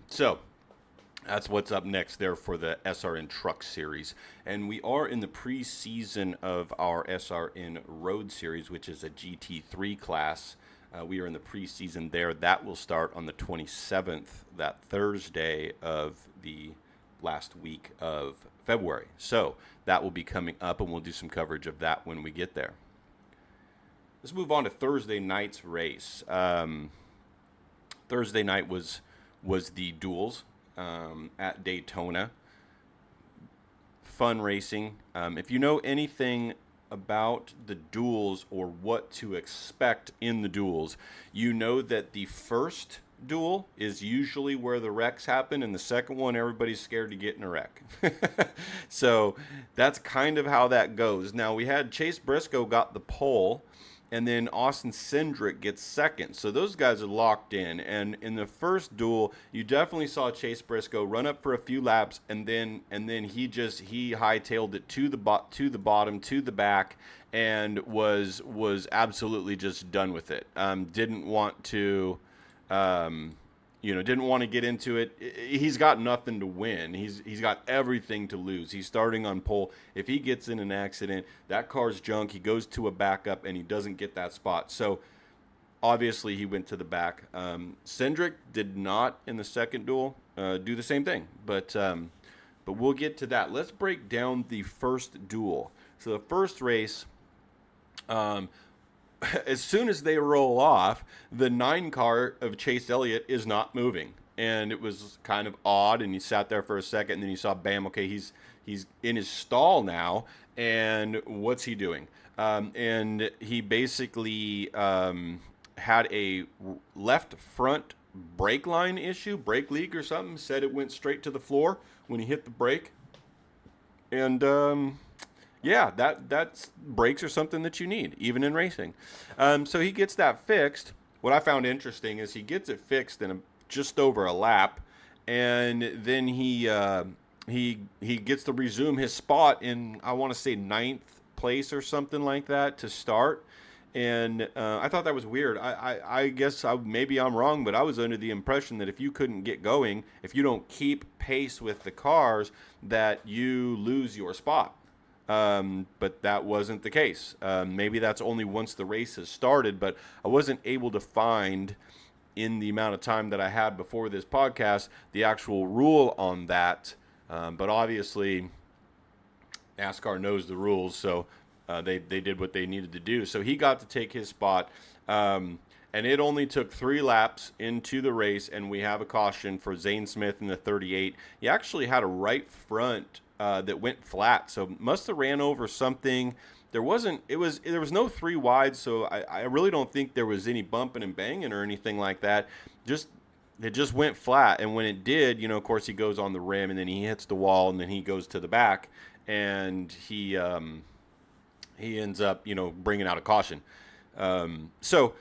So that's what's up next there for the SRN Truck Series. And we are in the preseason of our SRN Road Series, which is a GT3 class. We are in the preseason there. That will start on the 27th, that Thursday of the last week of February. So that will be coming up, and we'll do some coverage of that when we get there. Let's move on to Thursday night's race. Thursday night was the duels at Daytona. Fun racing. If you know anything about the duels or what to expect in the duels, you know that the first duel is usually where the wrecks happen, and the second one everybody's scared to get in a wreck. So that's kind of how that goes. Now we had Chase Briscoe got the pole, and then Austin Cindric gets second. So those guys are locked in. And in the first duel, you definitely saw Chase Briscoe run up for a few laps, and then he hightailed it to the bottom, to the back, and was absolutely just done with it. Didn't want to get into it. He's got nothing to win. He's got everything to lose. He's starting on pole. If he gets in an accident, that car's junk. He goes to a backup and he doesn't get that spot. So obviously he went to the back. Cindric did not in the second duel do the same thing, but we'll get to that. Let's break down the first duel. So the first race Um, as soon as they roll off, the 9 car of Chase Elliott is not moving. And it was kind of odd, and he sat there for a second, and then you saw, bam, okay, he's in his stall now, and what's he doing? And he basically had a left front brake line issue, brake leak or something, said it went straight to the floor when he hit the brake. And yeah, that's brakes are something that you need, even in racing. So he gets that fixed. What I found interesting is he gets it fixed in just over a lap, and then he gets to resume his spot in, I want to say, 9th place or something like that to start. And I thought that was weird. I guess maybe I'm wrong, but I was under the impression that if you couldn't get going, if you don't keep pace with the cars, that you lose your spot. But that wasn't the case. Maybe that's only once the race has started, but I wasn't able to find, in the amount of time that I had before this podcast, the actual rule on that. But obviously, NASCAR knows the rules, so they did what they needed to do. So he got to take his spot, and it only took 3 laps into the race, and we have a caution for Zane Smith in the 38. He actually had a right front that went flat, so must have ran over something. There was no 3 wide, so I really don't think there was any bumping and banging or anything like that. It just went flat, and when it did, of course, he goes on the rim, and then he hits the wall, and then he goes to the back, and he ends up, bringing out a caution. So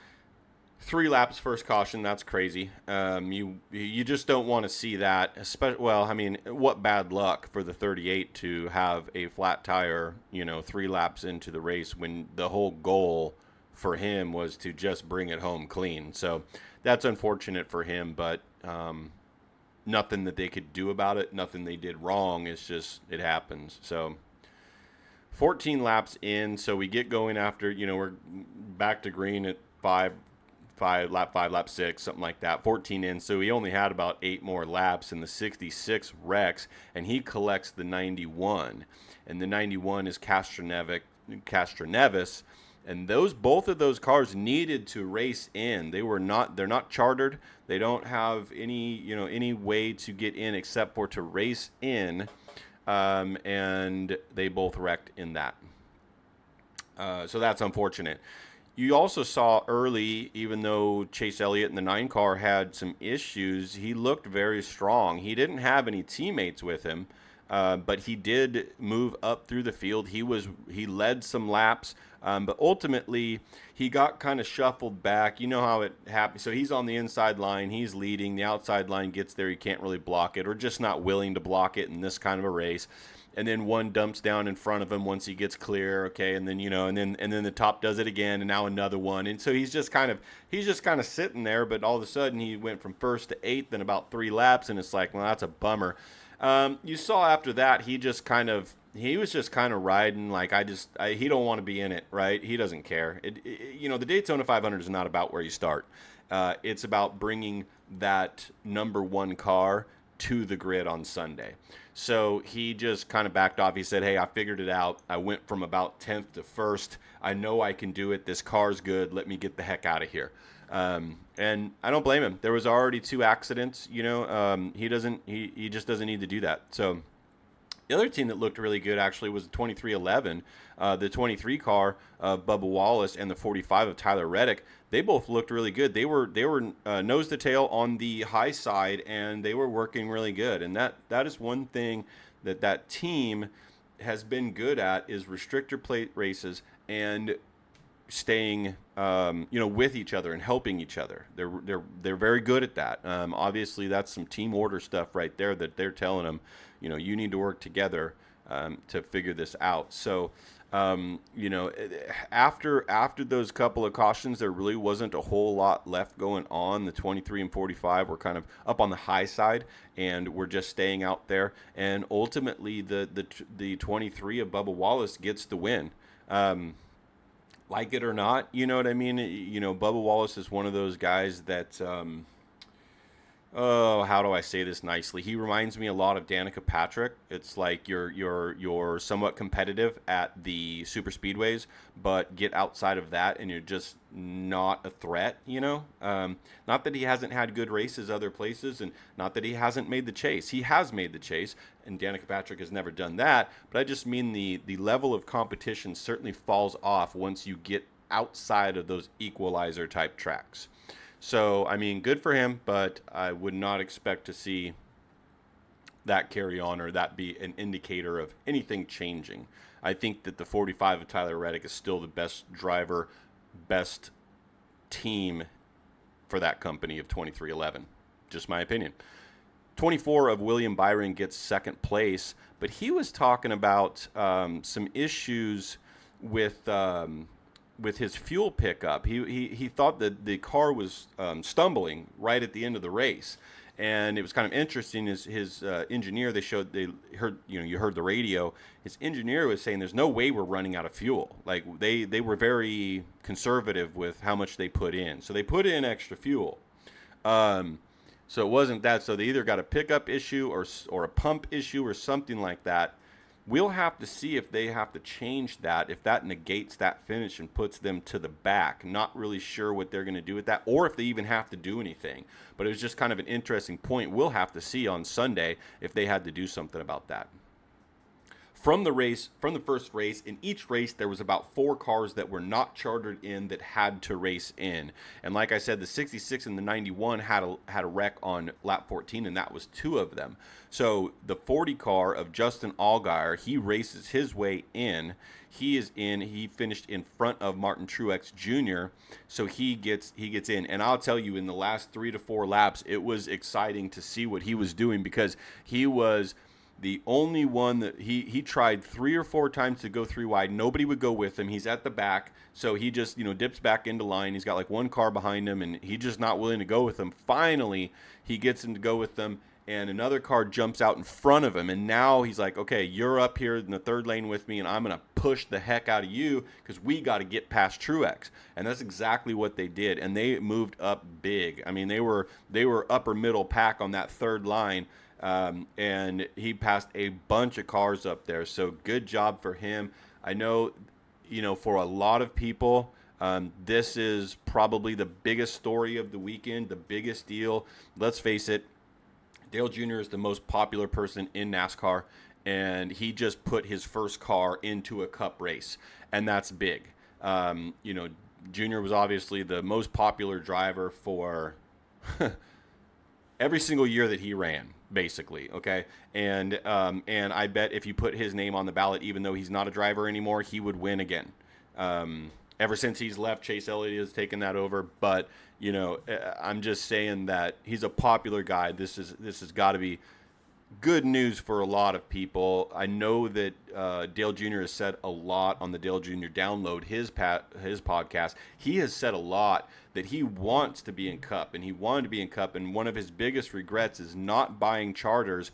3 laps, first caution, that's crazy. You just don't want to see that. What bad luck for the 38 to have a flat tire, 3 laps into the race, when the whole goal for him was to just bring it home clean. So that's unfortunate for him, but nothing that they could do about it, nothing they did wrong. It's just, it happens. So 14 laps in, so we get going after, we're back to green at lap 6, something like that, 14 in. So he only had about 8 more laps in the 66 Rex, and he collects the 91. And the 91 is Castroneves, and both of those cars needed to race in. They're not chartered. They don't have any way to get in except for to race in. And they both wrecked in that. So that's unfortunate. You also saw early, even though Chase Elliott in the 9 car had some issues, he looked very strong. He didn't have any teammates with him, but he did move up through the field. He led some laps, but ultimately he got kind of shuffled back. You know how it happens. So he's on the inside line. He's leading. The outside line gets there. He can't really block it, or just not willing to block it in this kind of a race. And then one dumps down in front of him once he gets clear, okay, and then and then the top does it again, and now another one, and so he's just kind of sitting there. But all of a sudden he went from 1st to 8th in about 3 laps, and it's like, well, that's a bummer. You saw after that he was just kind of riding like he don't want to be in it, right? He doesn't care. The Daytona 500 is not about where you start. It's about bringing that number 1 car to the grid on Sunday. So he just kind of backed off. He said, hey, I figured it out. I went from about 10th to 1st. I know I can do it. This car's good. Let me get the heck out of here. And I don't blame him. There was already 2 accidents. He just doesn't need to do that. So the other team that looked really good actually was the 2311, the 23 car of Bubba Wallace, and the 45 of Tyler Reddick. They both looked really good. They were nose to tail on the high side, and they were working really good. And that is one thing that team has been good at, is restrictor plate races and staying with each other and helping each other. They're very good at that. Obviously that's some team order stuff right there that they're telling them, you need to work together to figure this out. So after those couple of cautions, there really wasn't a whole lot left going on. The 23 and 45 were kind of up on the high side, and we're just staying out there. And ultimately the 23 of Bubba Wallace gets the win. Like it or not, you know what I mean? Bubba Wallace is one of those guys that, Oh, how do I say this nicely? He reminds me a lot of Danica Patrick. It's like you're somewhat competitive at the super speedways, but get outside of that and you're just not a threat. Not that he hasn't had good races other places, and not that he hasn't made the chase. He has made the chase, and Danica Patrick has never done that. But I just mean the level of competition certainly falls off once you get outside of those equalizer type tracks. So, I mean, good for him, but I would not expect to see that carry on or that be an indicator of anything changing. I think that the 45 of Tyler Reddick is still the best driver, best team for that company of 2311. Just my opinion. 24 of William Byron gets second place, but he was talking about some issues with his fuel pickup. He thought that the car was stumbling right at the end of the race, and it was kind of interesting. His engineer, you heard the radio. His engineer was saying there's no way we're running out of fuel. Like they were very conservative with how much they put in, so they put in extra fuel. So it wasn't that. So they either got a pickup issue or a pump issue or something like that. We'll have to see if they have to change that, if that negates that finish and puts them to the back. Not really sure what they're going to do with that, or if they even have to do anything. But it was just kind of an interesting point. We'll have to see on Sunday if they had to do something about that. From the first race, in each race, there was about 4 cars that were not chartered in that had to race in. And like I said, the 66 and the 91 had a wreck on lap 14, and that was 2 of them. So the 40 car of Justin Allgaier, he races his way in. He finished in front of Martin Truex Jr., so he gets in. And I'll tell you, in the last 3 to 4 laps, it was exciting to see what he was doing, because he was the only one that he tried 3 or 4 times to go 3 wide. Nobody would go with him. He's at the back, so he just dips back into line. He's got like 1 car behind him, and he's just not willing to go with them. Finally, he gets him to go with them, and another car jumps out in front of him, and now he's like, okay, you're up here in the 3rd lane with me, and I'm going to push the heck out of you because we got to get past Truex. And that's exactly what they did, and they moved up big. I mean, they were upper middle pack on that 3rd line. And he passed a bunch of cars up there. So good job for him. I know, for a lot of people, this is probably the biggest story of the weekend, the biggest deal. Let's face it, Dale Jr. is the most popular person in NASCAR, and he just put his first car into a cup race, and that's big. Jr. was obviously the most popular driver for every single year that he ran, basically, okay? And I bet if you put his name on the ballot, even though he's not a driver anymore, he would win again. Ever since he's left, Chase Elliott has taken that over. But, I'm just saying that he's a popular guy. This has got to be good news for a lot of people. I know that Dale Jr. has said a lot on the Dale Jr. Download, his podcast. He has said a lot that he wants to be in Cup, and he wanted to be in Cup, and one of his biggest regrets is not buying charters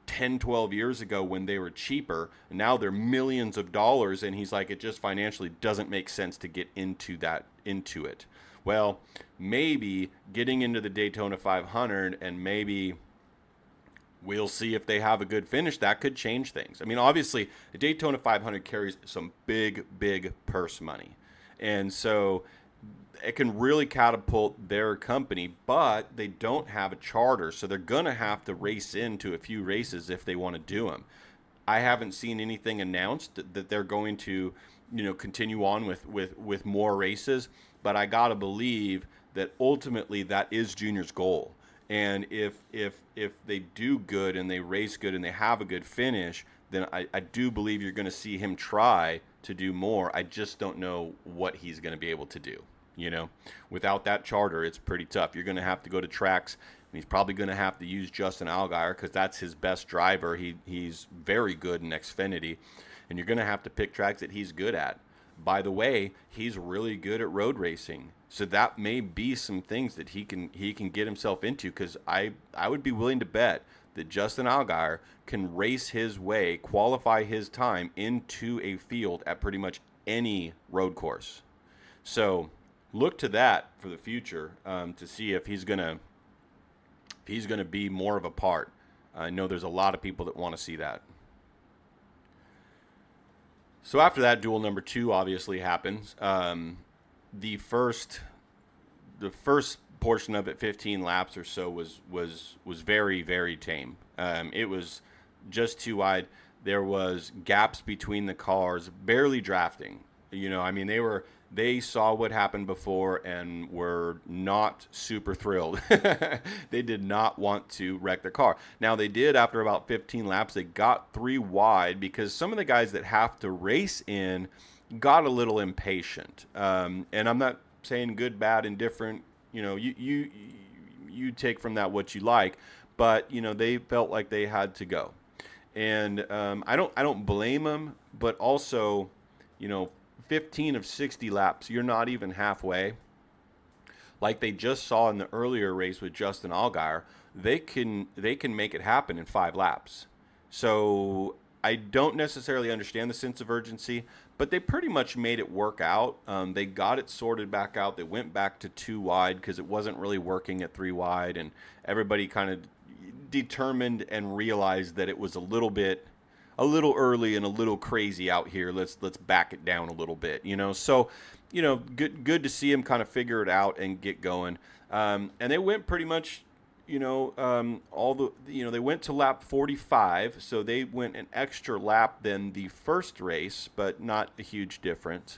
10, 12 years ago when they were cheaper. And now they're millions of dollars, and he's like, it just financially doesn't make sense to get into it. Well, maybe getting into the Daytona 500, and maybe we'll see if they have a good finish. That could change things. I mean, obviously, the Daytona 500 carries some big, big purse money. And so it can really catapult their company, but they don't have a charter. So they're going to have to race into a few races if they want to do them. I haven't seen anything announced that they're going to, continue on with more races. But I got to believe that ultimately that is Junior's goal. And if they do good and they race good and they have a good finish, then I do believe you're going to see him try to do more. I just don't know what he's going to be able to do. Without that charter, it's pretty tough. You're going to have to go to tracks. And he's probably going to have to use Justin Allgaier because that's his best driver. He's very good in Xfinity. And you're going to have to pick tracks that he's good at. By the way, he's really good at road racing. So that may be some things that he can get himself into, because I would be willing to bet that Justin Allgaier can race his way, qualify his time into a field at pretty much any road course. So look to that for the future, to see if he's gonna he's going to be more of a part. I know there's a lot of people that want to see that. So after that, duel number 2 obviously happens. The first portion of it, 15 laps or so, was very, very tame. It was just too wide. There was gaps between the cars, barely drafting. I mean, they saw what happened before and were not super thrilled. They did not want to wreck the car. Now, they did, after about 15 laps, they got 3 wide because some of the guys that have to race in got a little impatient. And I'm not saying good, bad, indifferent. You take from that what you like, but they felt like they had to go. And I don't blame them, but also, 15 of 60 laps, you're not even halfway. Like they just saw in the earlier race with Justin Allgaier, they can make it happen in 5 laps. So I don't necessarily understand the sense of urgency, but they pretty much made it work out. They got it sorted back out. They went back to 2 wide because it wasn't really working at 3 wide, and everybody kind of determined and realized that it was a little early and a little crazy out here. Let's back it down a little bit, So, good to see him kind of figure it out and get going. And they went pretty much, they went to lap 45, so they went an extra lap than the first race, but not a huge difference.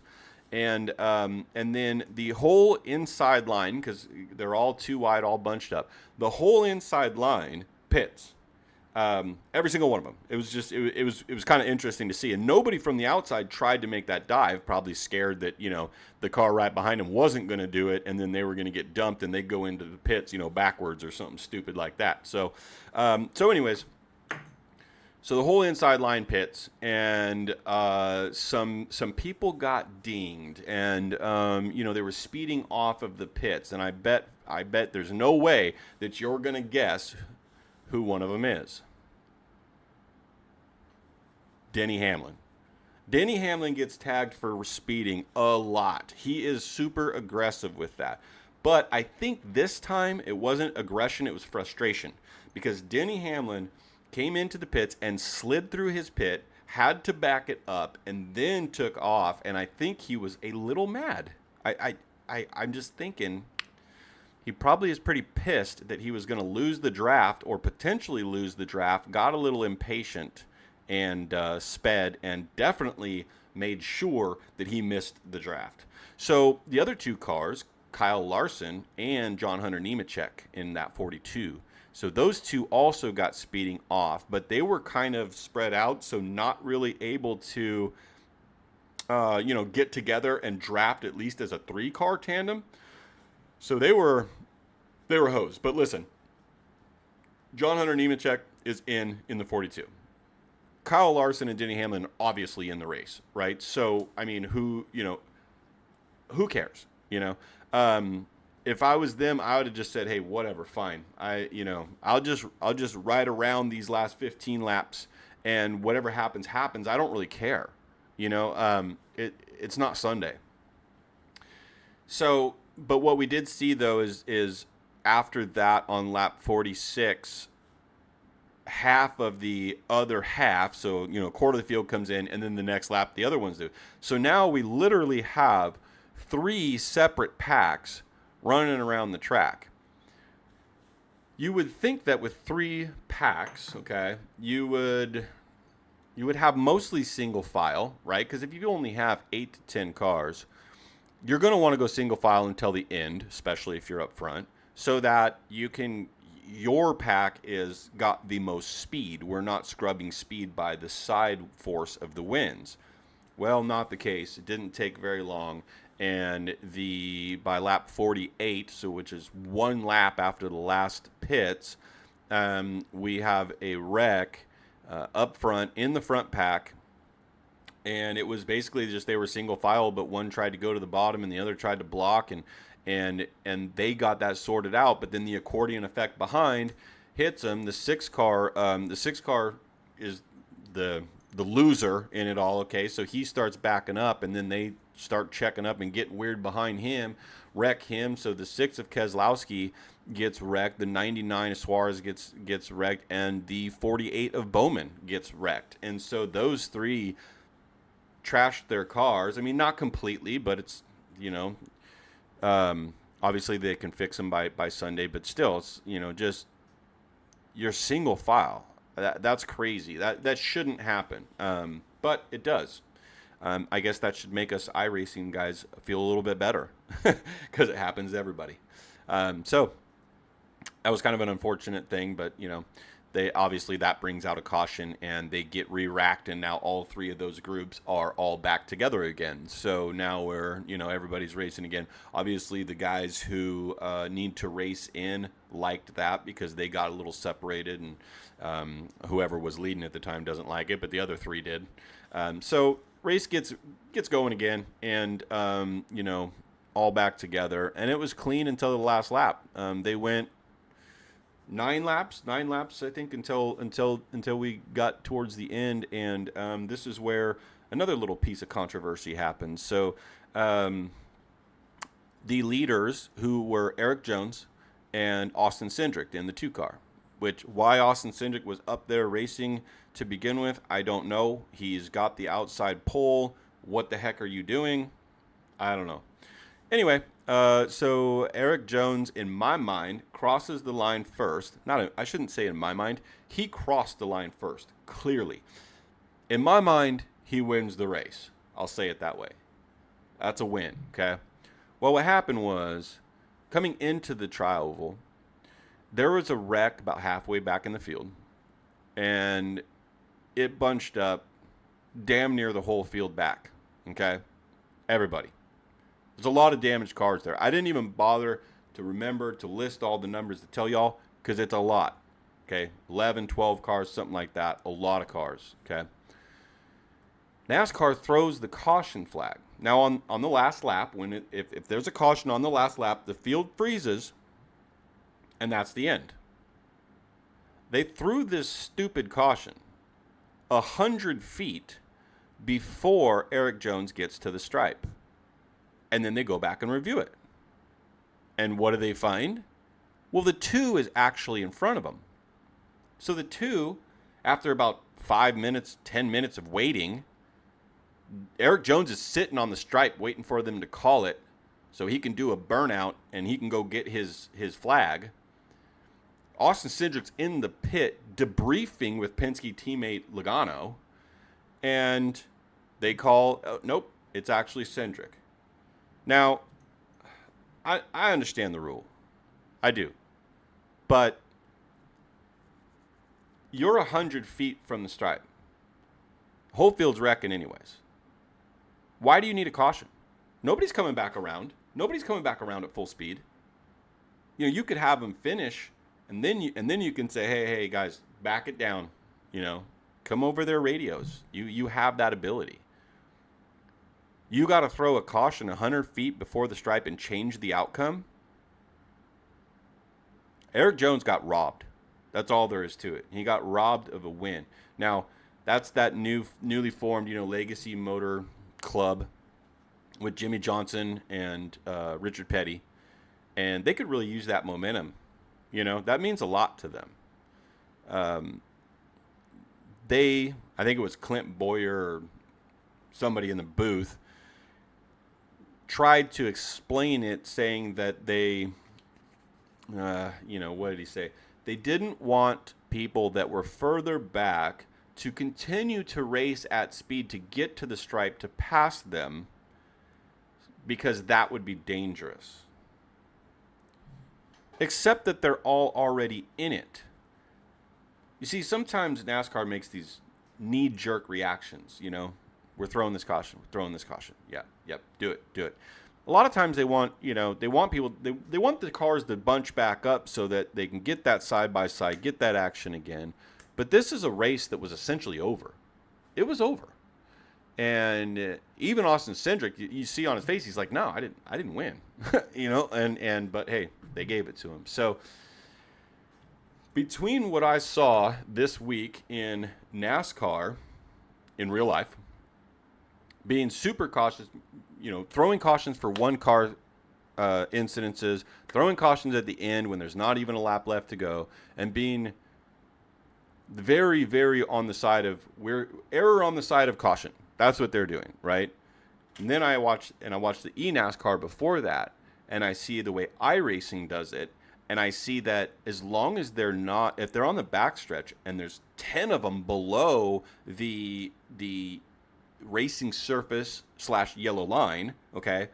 And then the whole inside line, because they're all 2 wide, all bunched up, the whole inside line pits. Every single one of them. It was kind of interesting to see, and nobody from the outside tried to make that dive, probably scared that the car right behind them wasn't going to do it, and then they were going to get dumped and they'd go into the pits backwards or something stupid like that. So anyways, so the whole inside line pits, and some people got dinged, and they were speeding off of the pits, and I bet there's no way that you're going to guess who one of them is. Denny Hamlin. Denny Hamlin gets tagged for speeding a lot. He is super aggressive with that. But I think this time it wasn't aggression, it was frustration. Because Denny Hamlin came into the pits and slid through his pit, had to back it up, and then took off. And I think he was a little mad. I'm just thinking, he probably is pretty pissed that he was going to lose the draft or potentially lose the draft, got a little impatient and sped, and definitely made sure that he missed the draft. So the other 2 cars, Kyle Larson and John Hunter Nemechek in that 42. So those 2 also got speeding off, but they were kind of spread out, so not really able to, get together and draft at least as a 3-car tandem. So they were hosed. But listen, John Hunter Nemechek is in the 42. Kyle Larson and Denny Hamlin obviously in the race, right? So I mean, who cares? If I was them, I would have just said, hey, whatever, fine. I'll just ride around these last 15 laps, and whatever happens. I don't really care. It's not Sunday. So. But what we did see, though, is after that on lap 46, half of the other half, so, a quarter of the field comes in, and then the next lap the other ones do. So now we literally have 3 separate packs running around the track. You would think that with 3 packs, okay, you would have mostly single file, right? Because if you only have 8 to 10 cars, you're going to want to go single file until the end, especially if you're up front, so that your pack is got the most speed. We're not scrubbing speed by the side force of the winds. Well, not the case. It didn't take very long, and by lap 48, so which is 1 lap after the last pits, we have a wreck up front in the front pack. And it was basically just they were single file, but one tried to go to the bottom and the other tried to block, and they got that sorted out. But then the accordion effect behind hits them. The 6 car is the loser in it all. Okay, so he starts backing up, and then they start checking up and getting weird behind him, wreck him. So the 6 of Keselowski gets wrecked, the 99 of Suarez gets wrecked, and the 48 of Bowman gets wrecked. And so those three trashed their cars. I mean, not completely, but it's, obviously they can fix them by Sunday, but still, it's, just your single file. That's crazy. That shouldn't happen, but it does. I guess that should make us iRacing guys feel a little bit better because it happens to everybody. So that was kind of an unfortunate thing, but they obviously that brings out a caution and they get re-racked, and now all three of those groups are all back together again. So now we're everybody's racing again. Obviously the guys who need to race in liked that because they got a little separated, and whoever was leading at the time doesn't like it, but the other three did. So race gets going again, and all back together, and it was clean until the last lap. They went nine laps, I think, until we got towards the end, and this is where another little piece of controversy happened. So the leaders, who were Eric Jones and Austin Cindric in the 2-car, why Austin Cindric was up there racing to begin with, I don't know. He's got the outside pole. What the heck are you doing? I don't know. Anyway, so Eric Jones, in my mind, crosses the line first. I shouldn't say in my mind. He crossed the line first, clearly. In my mind, he wins the race. I'll say it that way. That's a win, okay? Well, what happened was, coming into the tri-oval, there was a wreck about halfway back in the field, and it bunched up damn near the whole field back, okay? Everybody. There's a lot of damaged cars there. I didn't even bother to remember to list all the numbers to tell y'all because it's a lot, okay? 11, 12 cars, something like that. A lot of cars, okay? NASCAR throws the caution flag. Now, on the last lap, if there's a caution on the last lap, the field freezes, and that's the end. They threw this stupid caution 100 feet before Eric Jones gets to the stripe. And then they go back and review it. And what do they find? Well, the 2 is actually in front of them. So the 2, after about 5 minutes, 10 minutes of waiting, Eric Jones is sitting on the stripe waiting for them to call it so he can do a burnout and he can go get his flag. Austin Cindric's in the pit debriefing with Penske teammate Logano, and they call, nope, it's actually Cindric. Now, I understand the rule. I do. But you're 100 feet from the stripe. Whole field's wrecking anyways. Why do you need a caution? Nobody's coming back around. Nobody's coming back around at full speed. You could have them finish, and then you can say, hey guys, back it down. Come over their radios. You have that ability. You got to throw a caution 100 feet before the stripe and change the outcome. Eric Jones got robbed. That's all there is to it. He got robbed of a win. Now, that's that newly formed, Legacy Motor Club with Jimmy Johnson and Richard Petty. And they could really use that momentum. That means a lot to them. I think it was Clint Boyer or somebody in the booth, tried to explain it, saying that they, what did he say? They didn't want people that were further back to continue to race at speed to get to the stripe to pass them because that would be dangerous. Except that they're all already in it. You see, sometimes NASCAR makes these knee-jerk reactions, We're throwing this caution. Yeah, yep, do it. A lot of times they want people, they want the cars to bunch back up so that they can get that side-by-side, get that action again. But this is a race that was essentially over. It was over. And even Austin Cindric, you see on his face, he's like, no, I didn't win. But hey, they gave it to him. So between what I saw this week in NASCAR in real life, being super cautious, throwing cautions for one car incidences, throwing cautions at the end when there's not even a lap left to go, and being very, very on the side of error on the side of caution. That's what they're doing, right? And then I watched the eNASCAR before that, and I see the way iRacing does it, and I see that as long as they're not, if they're on the backstretch and there's 10 of them below the racing surface / yellow line, okay,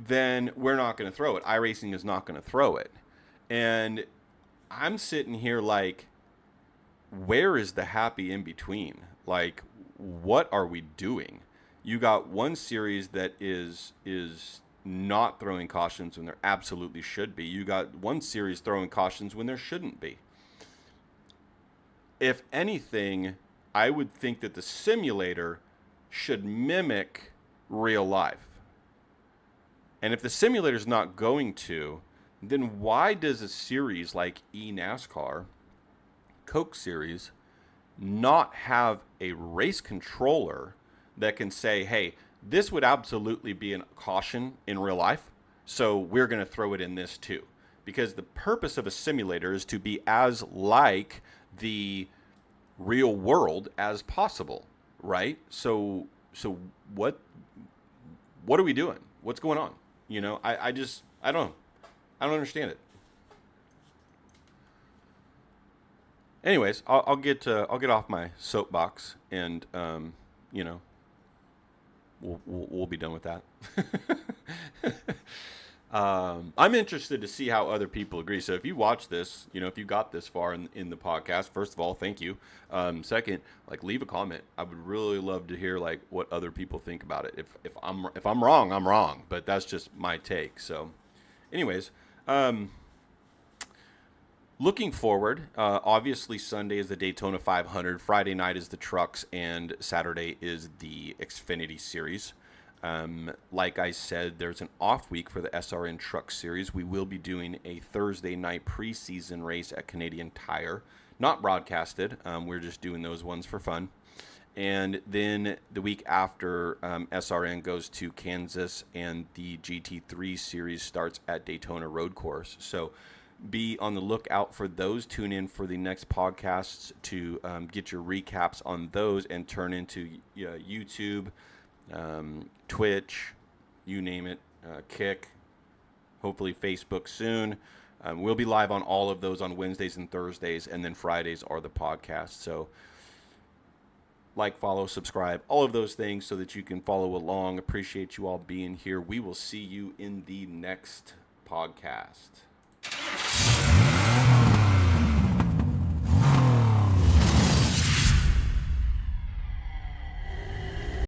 then we're not going to throw it. iRacing is not going to throw it. And I'm sitting here like, where is the happy in between? Like, what are we doing? You got one series that is not throwing cautions when there absolutely should be. You got one series throwing cautions when there shouldn't be. If anything, I would think that the simulator should mimic real life. And if the simulator's not going to, then why does a series like eNASCAR, Coke Series, not have a race controller that can say, hey, this would absolutely be a caution in real life, so we're going to throw it in this too. Because the purpose of a simulator is to be as like the real world as possible, right? So what are we doing? What's going on? You know, I don't understand it. Anyways, I'll get off my soapbox, and you know, we'll be done with that. I'm interested to see how other people agree. So if you watch this, you know, if you got this far in the podcast, first of all, thank you. Second, like, leave a comment. I would really love to hear like what other people think about it. If I'm wrong, I'm wrong, but that's just my take. So, anyways, looking forward, obviously Sunday is the Daytona 500, Friday night is the Trucks, and Saturday is the Xfinity Series. Like I said, there's an off week for the SRN Truck Series. We will be doing a Thursday night preseason race at Canadian Tire. Not broadcasted. We're just doing those ones for fun. And then the week after, SRN goes to Kansas, and the GT3 Series starts at Daytona Road Course. So be on the lookout for those. Tune in for the next podcasts to get your recaps on those and turn into YouTube, Twitch, you name it, Kick, hopefully Facebook soon. We'll be live on all of those on Wednesdays and Thursdays, and then Fridays are the podcasts. So like, follow, subscribe, all of those things so that you can follow along. Appreciate you all being here. We will see you in the next podcast.